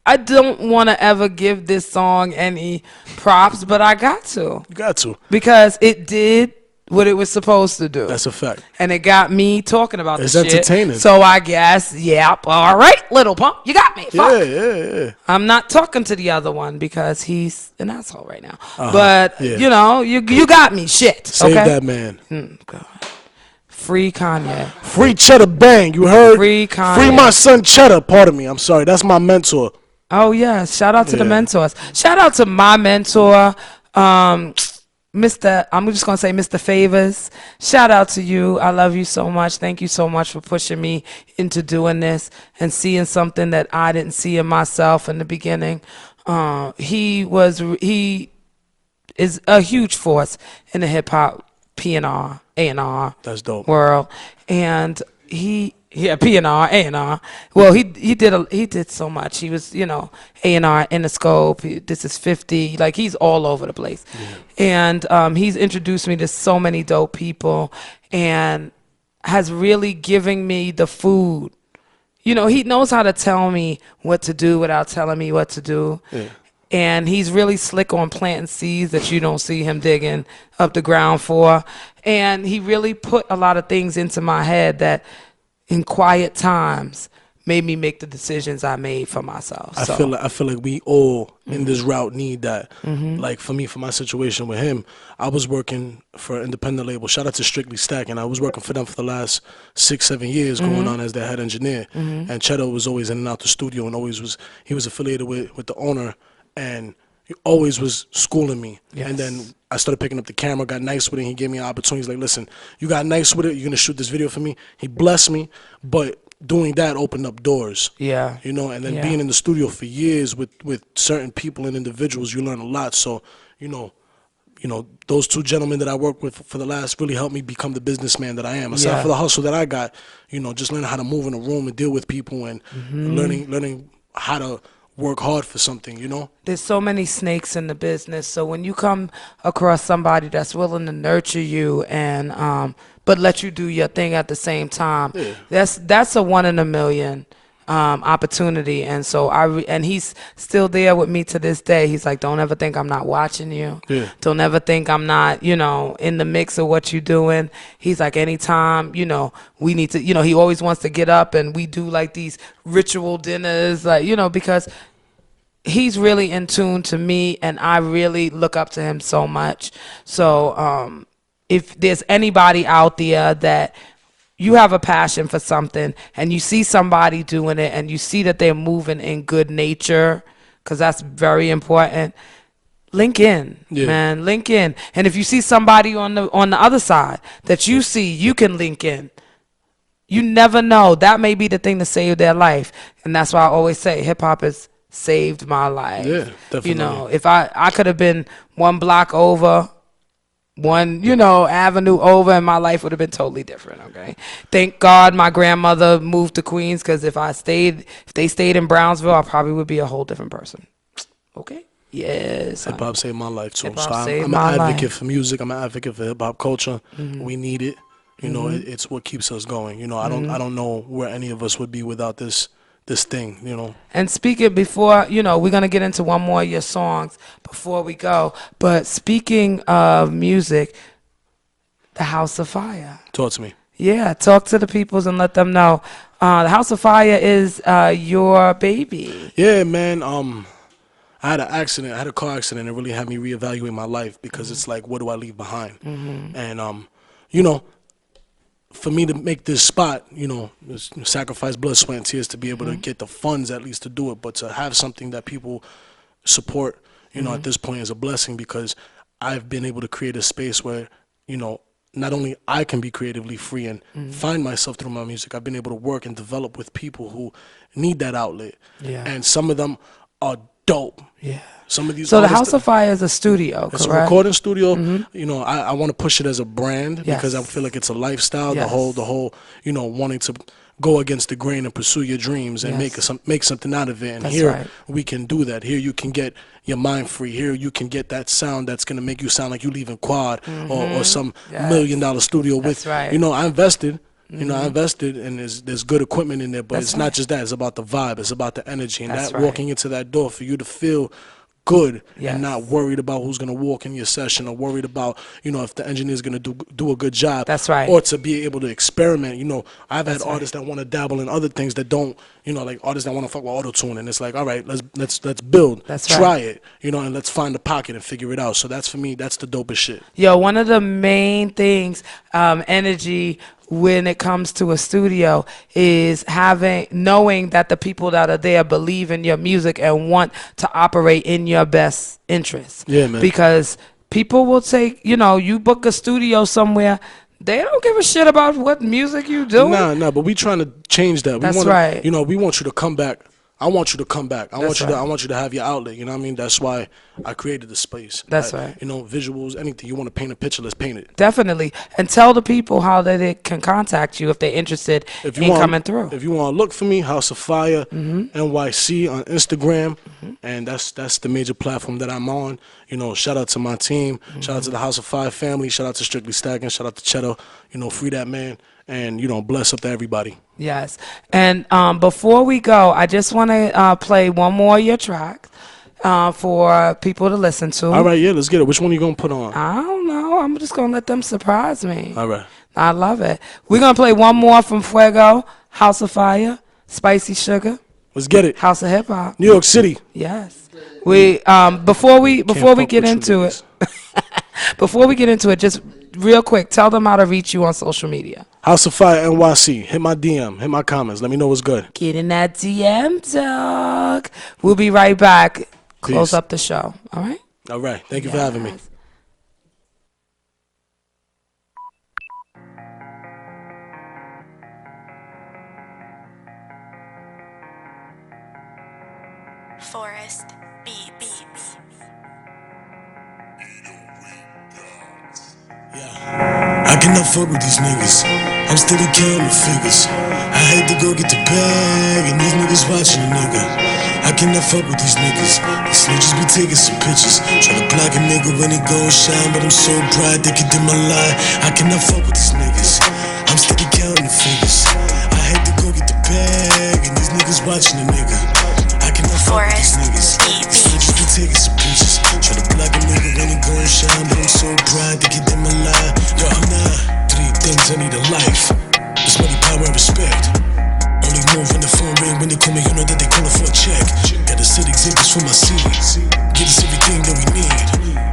I don't want to ever give this song any props, but I got to, You got to. because it did what it was supposed to do. That's a fact. And it got me talking about It's the shit. entertaining. So I guess, yep, all right, little pump, you got me. Fuck. Yeah. I'm not talking to the other one because he's an asshole right now. But yeah. you got me. Shit. Save okay? that man. God. Free Kanye. Free Cheddar Bang. You heard? Free Kanye. Free my son Cheddar. Pardon me. I'm sorry. That's my mentor. Oh yes, shout out to the Yeah. mentors. Shout out to my mentor, Mr. I'm just gonna say Mr. Favors. Shout out to you. I love you so much. Thank you so much for pushing me into doing this and seeing something that I didn't see in myself in the beginning. He is a huge force in the hip hop P&R, A&R That's dope. world, and P&R, A&R. Well, he did so much. He was, A&R, Interscope. This is 50. Like, he's all over the place. And he's introduced me to so many dope people and has really given me the food. He knows how to tell me what to do without telling me what to do. Yeah. And he's really slick on planting seeds that you don't see him digging up the ground for. And he really put a lot of things into my head that in quiet times made me make the decisions I made for myself. I feel like we all in this route need that. Like for me, for my situation with him, I was working for an independent label. Shout out to Strictly Stack, and I was working for them for the last 6-7 years, going on as their head engineer. And Cheddar was always in and out the studio, and he was affiliated with the owner, and he always was schooling me. Yes. And then I started picking up the camera, got nice with it. He gave me an opportunity. He's like, listen, you got nice with it. You're going to shoot this video for me. He blessed me. But doing that opened up doors. Yeah. And then being in the studio for years with certain people and individuals, you learn a lot. So, those two gentlemen that I worked with for the last really helped me become the businessman that I am. Aside for the hustle that I got, just learning how to move in a room and deal with people and learning how to work hard for something, There's so many snakes in the business. So when you come across somebody that's willing to nurture you and but let you do your thing at the same time, that's a 1 in a million opportunity. And so and he's still there with me to this day. He's like, don't ever think I'm not watching you. Yeah. Don't ever think I'm not, in the mix of what you're doing. He's like, anytime, we need to, he always wants to get up and we do like these ritual dinners, like, because he's really in tune to me and I really look up to him so much. So if there's anybody out there that you have a passion for something and you see somebody doing it and you see that they're moving in good nature, because that's very important, link in, man, link in. And if you see somebody on the other side that you see, you can link in. You never know. That may be the thing to save their life. And that's why I always say hip hop has saved my life. Yeah, definitely. If I could have been one block over, one, avenue over, and my life would have been totally different, okay? Thank God my grandmother moved to Queens, because if they stayed in Brownsville, I probably would be a whole different person. Okay? Yes. Hip hop saved my life too. Hip-hop So saved I'm my an advocate life. for music. I'm an advocate for hip hop culture. We need it. It's what keeps us going. I don't know where any of us would be without this thing. And speaking before, we're going to get into one more of your songs before we go. But speaking of music, the House of Fire. Talk to me. Yeah, talk to the peoples and let them know. The House of Fire is your baby. Yeah, man. I had an accident. I had a car accident. It really had me reevaluate my life, because it's like, what do I leave behind? And for me to make this spot, sacrifice blood, sweat, and tears to be able to get the funds at least to do it, but to have something that people support, at this point is a blessing, because I've been able to create a space where, not only I can be creatively free and find myself through my music, I've been able to work and develop with people who need that outlet. Yeah. And some of them are dope. Yeah. Some of these So the artists House of Fire is a studio, it's correct? a recording studio. I want to push it as a brand Yes. because I feel like it's a lifestyle. Yes. The whole, wanting to go against the grain and pursue your dreams and Yes. make something out of it. And That's here right. we can do that. Here you can get your mind free. Here you can get that sound that's gonna make you sound like you leaving Quad or some Yes. $1 million studio That's with. right. I invested. I invested, and there's good equipment in there, but That's it's right. not just that. It's about the vibe. It's about the energy, and That's that right. walking into that door for you to feel good Yes. and not worried about who's gonna walk in your session or worried about if the engineer's gonna do a good job. That's right. Or to be able to experiment. I've had That's right. artists that want to dabble in other things that don't. Like artists that want to fuck with auto tune, and it's like, all right, let's build. That's try right. it. And let's find the pocket and figure it out. So that's for me. That's the dopest shit. Yo, one of the main things, energy when it comes to a studio is knowing that the people that are there believe in your music and want to operate in your best interest. Yeah, man. Because people will take, you book a studio somewhere, they don't give a shit about what music you doing. Nah, but we trying to change that. That's we wanna, right. We want you to come back. I want you to come back. I That's want you right. I want you to have your outlet. You know what I mean? That's why I created the space. That's right. Visuals, anything. You want to paint a picture, let's paint it. Definitely. And tell the people how they can contact you if they're interested in coming through. If you want to look for me, House of Fire NYC on Instagram, and that's the major platform that I'm on. Shout out to my team. Shout out to the House of Fire family. Shout out to Strictly Stacking. Shout out to Cheddar. Free that man. And, bless up to everybody. Yes. And before we go, I just want to play one more of your track for people to listen to. All right, yeah, let's get it. Which one you going to put on? I don't know. I'm just going to let them surprise me. All right. I love it. We're going to play one more from Fuego, House of Fire, Spicy Sugar, Let's get it. House of Hip Hop. New York City. Yes. We before we fuck get with you into niggas. it, before we get into it, just real quick, tell them how to reach you on social media. House of Fire NYC. Hit my DM. Hit my comments. Let me know what's good. Get in that DM, dog. We'll be right back. Close Peace. up the show. All right? All right. Thank you for having me. Yes. Forest B. Yeah. I cannot fuck with these niggas. I'm steady counting figures. I had to go get the bag, and these niggas watching a nigga. I cannot fuck with these niggas. The snitches be taking some pictures. Try to block a nigga when he gon' shine, but I'm so proud they could do my lie. I cannot fuck with these niggas. I'm steady counting figures. I had to go get the bag, and these niggas watching a nigga. I cannot fuck with these niggas. The snitches be taking some pictures. Try to block a nigga when he gon' shine, but I'm so proud they could do my lie. Yo, I'm not 3 things I need in life. It's money, power, and respect. Only move when the phone ring. When they call me, you know that they calling for a check. Gotta set examples for my seeds. Get us everything that we need.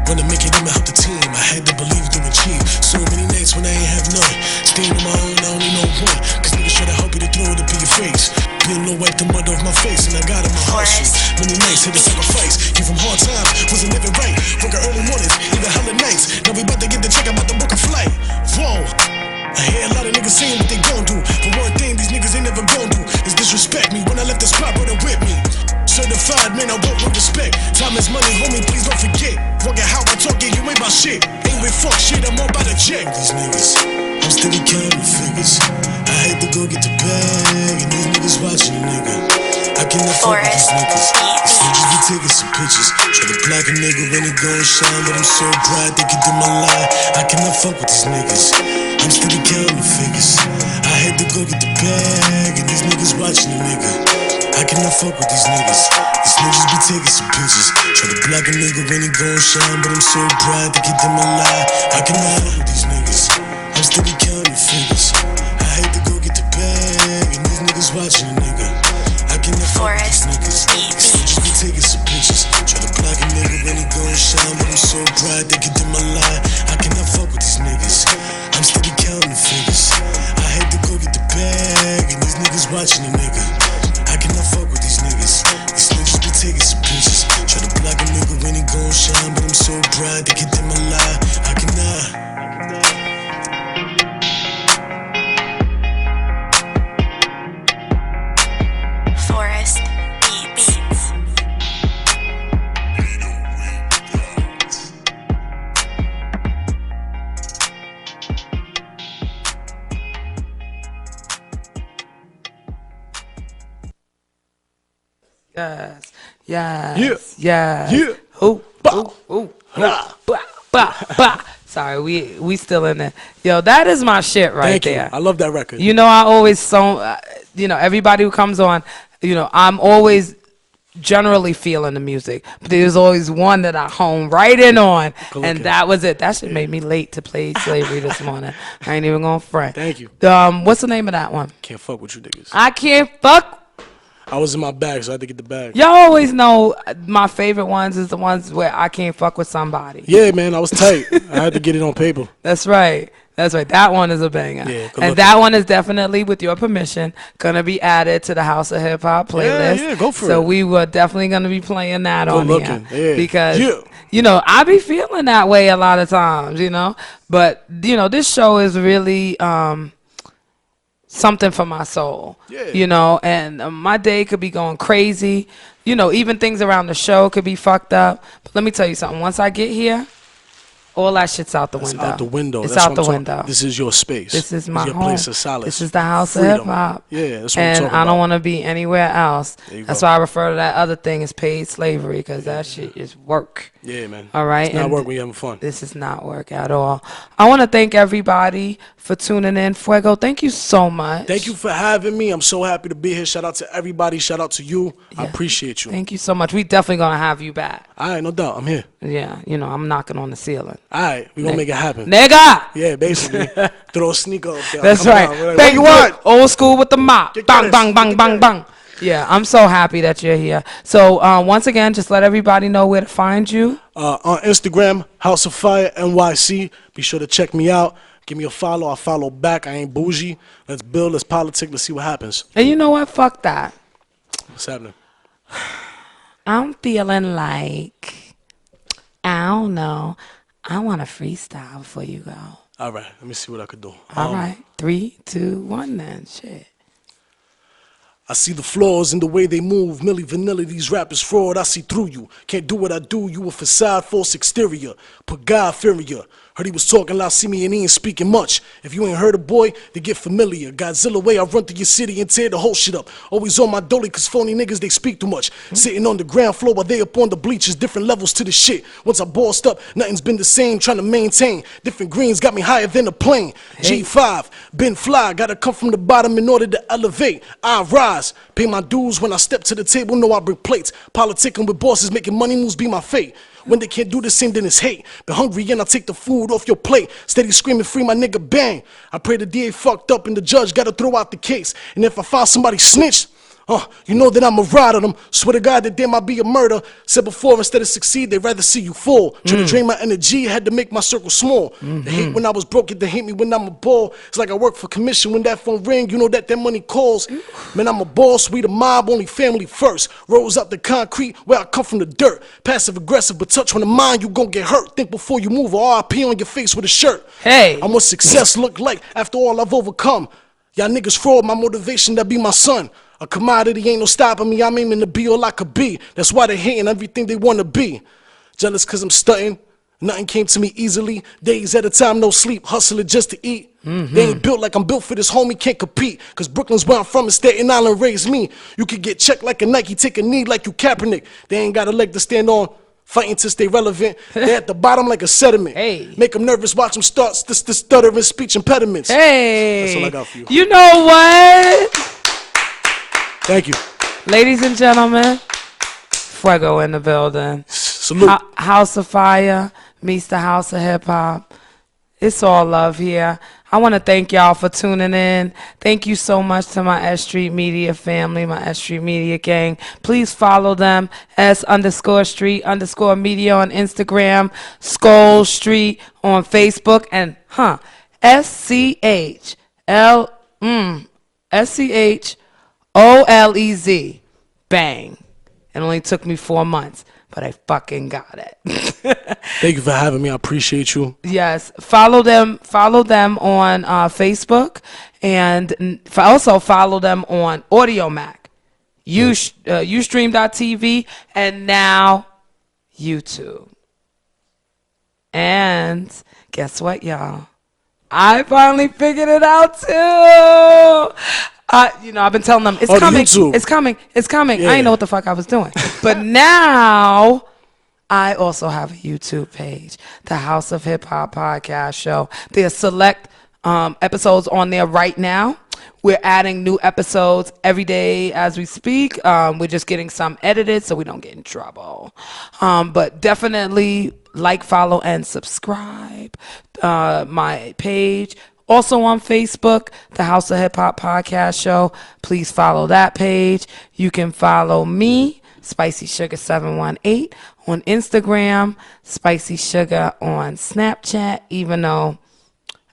Wanna make it, I'ma help the team. I had to believe to achieve. So many nights when I ain't have none. Staying on my own, I only know one. Cause niggas try to help you to throw it up in your face. Being low, wipe the mud off my face. And I got in my hustle. Many nights had to sacrifice. Came from hard times, wasn't living right. Working early mornings, even hella nights. Now we about to get the check, I'm about to book a flight. Whoa. I hear a lot of niggas saying what they gon' do. But one thing these niggas ain't never gon' do is disrespect me. When I left the spot, brother with me. Certified, man, I walk with respect. Time is money, homie, please don't forget. Forget how I talk, yeah, you ain't about shit. Ain't with fuck shit, I'm all about a check. These niggas, I'm steady counting figures. I had to go get the bag, and these niggas watching a nigga. I cannot fuck with these niggas. These niggas be taking some pictures. Try to block a nigga when he gon' shine, but I'm so proud they could do my lie. I cannot fuck with these niggas. I'm steady counting figures. I had to go get the bag, and these niggas watching a nigga. I cannot fuck with these niggas. These niggas be taking some pictures. Try to block a nigga when he gon' shine, but I'm so proud they could do my lie. I cannot fuck with these niggas. I'm steady counting figures. I had to go get the bag, and these niggas watching a nigga. I cannot fuck with these niggas. These niggas be taking some pictures. Try to block a nigga when he gon' shine, but I'm so proud they could do my lie. I cannot fuck with these niggas. I'm steady counting figures. watching a nigga. I cannot fuck with these niggas. These niggas be taking some pictures. Try to block a nigga when he gon' shine, but I'm so proud they can dim a lie. I cannot. Forest Beats. Yes, yes, Yeah. yes. Yeah. Ooh, ooh, ooh, bah, bah, bah. Sorry, we still in there. Yo, that is my shit right Thank there. you. I love that record. You know, I always everybody who comes on, I'm always generally feeling the music, but there's always one that I hone right in on, and that was it. That shit made me late to play Slavery this morning. I ain't even gonna front. Thank you. What's the name of that one? Can't fuck with you niggas. I can't fuck. I was in my bag, so I had to get the bag. Y'all always know my favorite ones is the ones where I can't fuck with somebody. Yeah, man, I was tight. I had to get it on paper. That's right. That's right. That one is a banger. Yeah, and that one is definitely, with your permission, gonna be added to the House of Hip Hop playlist. Yeah, go for it. So we were definitely gonna be playing that on looking. here. Yeah. Because Yeah. I be feeling that way a lot of times, But this show is really something for my soul. Yeah. And my day could be going crazy. Even things around the show could be fucked up. But let me tell you something. Once I get here, all that shit's out the window. Out the window. It's That's out what the I'm window. This is your space. This is my your home. place of solace. This is the House Freedom. of Hip Hop. Yeah, that's what I'm And talking I don't about. want to be anywhere else. There you That's go. why I refer to that other thing as paid slavery, because that shit is work. Yeah, man. All right. It's not And work when you're having fun. This is not work at all. I want to thank everybody for tuning in. Fuego, thank you so much. Thank you for having me. I'm so happy to be here. Shout out to everybody. Shout out to you. I Yeah. appreciate you. Thank you so much. We definitely gonna have you back. All right, no doubt. I'm here. Yeah, I'm knocking on the ceiling. All right, we gonna make it happen. Nigga. Yeah, basically. Throw a sneaker up there. That's Come right. down. We're like, Thank what you. you want? Old school with the mop. Get Bang, this. bang, bang, Get bang, that. bang. Yeah, I'm so happy that you're here. So once again, just let everybody know where to find you. On Instagram, House of Fire NYC. Be sure to check me out. Give me a follow. I follow back. I ain't bougie. Let's build. Let's politic. Let's see what happens. And you know what? Fuck that. What's happening? I'm feeling like, I don't know. I want to freestyle before you go. All right. Let me see what I could do. All right. 3, 2, 1 then. Shit. I see the flaws in the way they move. Milli Vanilli, these rappers fraud. I see through you. Can't do what I do. You a facade, false exterior. Put God fearing you. Heard he was talking loud, see me and he ain't speaking much. If you ain't heard a boy, then get familiar. Godzilla way, I run through your city and tear the whole shit up. Always on my dolly, cause phony niggas, they speak too much. Sitting on the ground floor while they up on the bleachers. Different levels to the shit. Once I bossed up, nothing's been the same. Trying to maintain. Different greens got me higher than a plane. G5, been fly. Gotta come from the bottom in order to elevate. I rise. Pay my dues when I step to the table. Know I bring plates. Politicking with bosses, making money moves be my fate. When they can't do the same, then it's hate. Been hungry and I take the food off your plate. Steady screaming, free my nigga, bang. I pray the DA fucked up and the judge gotta throw out the case. And if I find somebody snitched, you know that I'm a rider them. Swear to God that there might be a murder. Said before, instead of succeed, they'd rather see you fall. Trying to drain my energy, had to make my circle small. They hate when I was broke, they hate me when I'm a ball. It's like I work for commission. When that phone ring, you know that money calls. Man, I'm a boss, we the mob, only family first. Rolls out the concrete where I come from the dirt. Passive aggressive, but touch on the mind, you gon' get hurt. Think before you move, or RIP on your face with a shirt. Hey. I'm what success look like after all I've overcome. Y'all niggas fraud, my motivation, that be my son. A commodity, ain't no stopping me, I'm aiming to be all I could be. That's why they hating everything they wanna be. Jealous cause I'm stunting, nothing came to me easily. Days at a time, no sleep, hustling just to eat. They ain't built like I'm built for this, homie, can't compete. Cause Brooklyn's where I'm from and Staten Island raised me. You could get checked like a Nike, take a knee like you Kaepernick. They ain't got a leg to stand on. Fighting to stay relevant. They at the bottom like a sediment. Hey. Make them nervous, watch them start stuttering speech impediments. Hey. That's all I got for you. You know what? Thank you. Ladies and gentlemen, Fuego in the building. Salute. House of Fire meets the House of Hip Hop. It's all love here. I want to thank y'all for tuning in. Thank you so much to my S Street Media family, my S Street Media gang. Please follow them, S_Street_media on Instagram, Skull Street on Facebook, and SCHL, OLEZ. Bang. It only took me 4 months, but I fucking got it. Thank you for having me. I appreciate you. Yes. Follow them on Facebook, and also follow them on AudioMac, Ustream.tv, and now YouTube. And guess what, y'all? I finally figured it out too. I've been telling them it's coming. YouTube. It's coming. It's coming. Yeah. I didn't know what the fuck I was doing. But now I also have a YouTube page, the House of Hip Hop Podcast Show. There's select episodes on there right now. We're adding new episodes every day as we speak. We're just getting some edited so we don't get in trouble. But definitely like, follow, and subscribe my page. Also on Facebook, the House of Hip Hop Podcast Show. Please follow that page. You can follow me, Spicy Sugar 718 on Instagram, Spicy Sugar on Snapchat, even though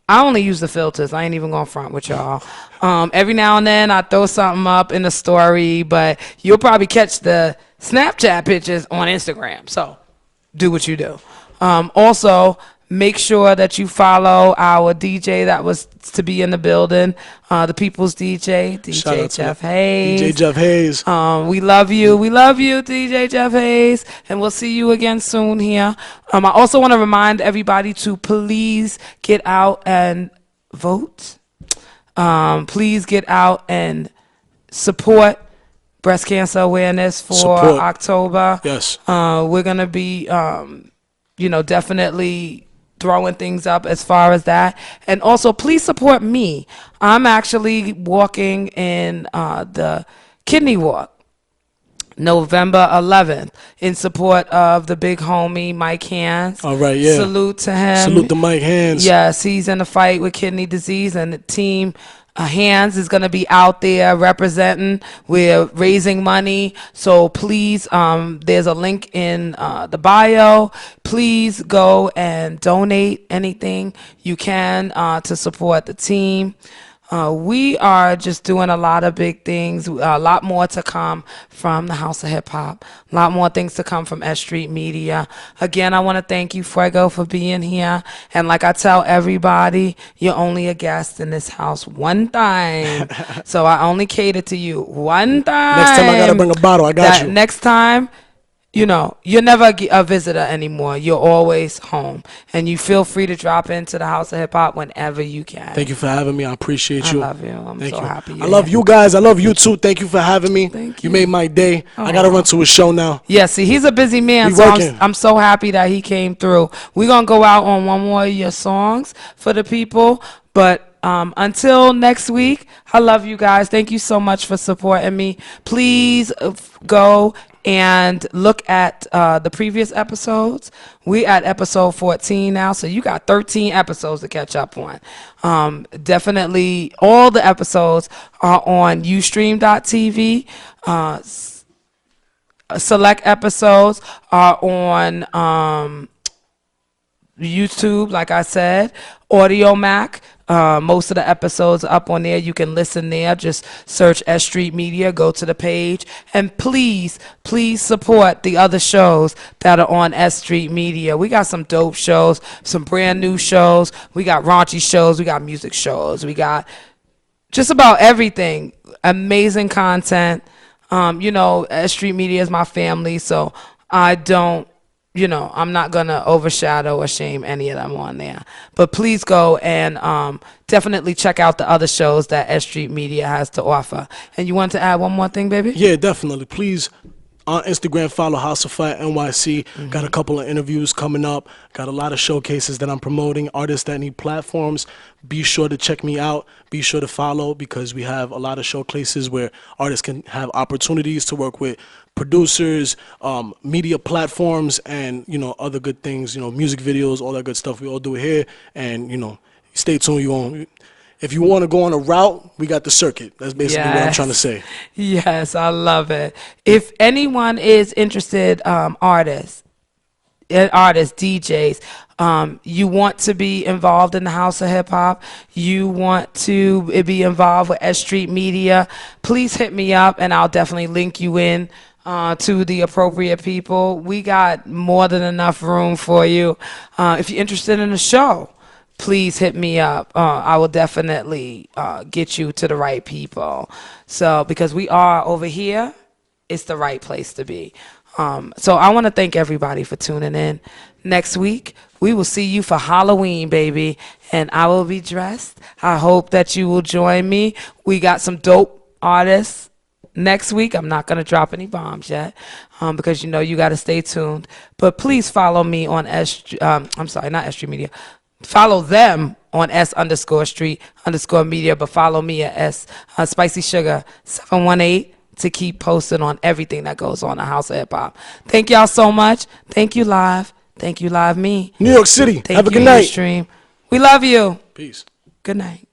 I only use the filters. I ain't even going front with y'all. Every now and then I throw something up in the story, but you'll probably catch the Snapchat pictures on Instagram. So do what you do. Also, make sure that you follow our DJ that was to be in the building, the People's DJ, DJ Jeff Hayes. DJ Jeff Hayes. We love you. We love you, DJ Jeff Hayes. And we'll see you again soon here. I also want to remind everybody to please get out and vote. Please get out and support breast cancer awareness for October. Yes. We're going to be, definitely throwing things up as far as that. And also, please support me. I'm actually walking in the kidney walk November 11th in support of the big homie Mike Hands. All right, yeah. Salute to him. Salute to Mike Hands. Yes, he's in the fight with kidney disease, and the team Hands is going to be out there representing. We're raising money, so please, there's a link in the bio. Please go and donate anything you can to support the team. We are just doing a lot of big things, a lot more to come from the House of Hip Hop, a lot more things to come from S Street Media. Again, I want to thank you, Fuego, for being here. And like I tell everybody, you're only a guest in this house one time. So I only cater to you one time. Next time I got to bring a bottle. I got you. Next time, you're never a visitor anymore. You're always home. And you feel free to drop into the House of Hip Hop whenever you can. Thank you for having me. I appreciate you. I love you. I'm so happy. I love you guys. I love you too. Thank you for having me. Thank you. You made my day. I got to run to a show now. Yeah, see, he's a busy man, so I'm so happy that he came through. We're going to go out on one more of your songs for the people. But until next week, I love you guys. Thank you so much for supporting me. Please go and look at the previous episodes. We at episode 14 now, so you got 13 episodes to catch up on. Definitely all the episodes are on Ustream.tv. Select episodes are on YouTube, like I said, AudioMac. Most of the episodes are up on there. You can listen there. Just search S Street Media. Go to the page. And please support the other shows that are on S Street Media. We got some dope shows, some brand new shows. We got raunchy shows. We got music shows. We got just about everything. Amazing content. S Street Media is my family, so I don't, I'm not going to overshadow or shame any of them on there. But please go and definitely check out the other shows that S Street Media has to offer. And you want to add one more thing, baby? Yeah, definitely. Please, on Instagram, follow House of Fire NYC. Mm-hmm. Got a couple of interviews coming up. Got a lot of showcases that I'm promoting. Artists that need platforms, be sure to check me out. Be sure to follow, because we have a lot of showcases where artists can have opportunities to work with producers, media platforms, and other good things, music videos, all that good stuff. We all do it here, and stay tuned. If you want to go on a route, we got the circuit. That's basically what I'm trying to say. Yes, I love it. If anyone is interested, artists, artists, DJs, you want to be involved in the House of Hip Hop, you want to be involved with S Street Media, please hit me up and I'll definitely link you in to the appropriate people. We got more than enough room for you. If you're interested in the show, please hit me up. I will definitely get you to the right people. So, because we are over here, it's the right place to be. So I want to thank everybody for tuning in. Next week, we will see you for Halloween, baby, and I will be dressed. I hope that you will join me. We got some dope artists next week. I'm not going to drop any bombs yet because you know you got to stay tuned. But please follow me on I'm sorry, not S Street Media. Follow them on S_Street_Media, but follow me at Spicy Sugar 718 to keep posted on everything that goes on in the House of Hip Hop. Thank y'all so much. Thank you, Live. Thank you, Live Me. New York City. Thank Have a you, good night. Stream. We love you. Peace. Good night.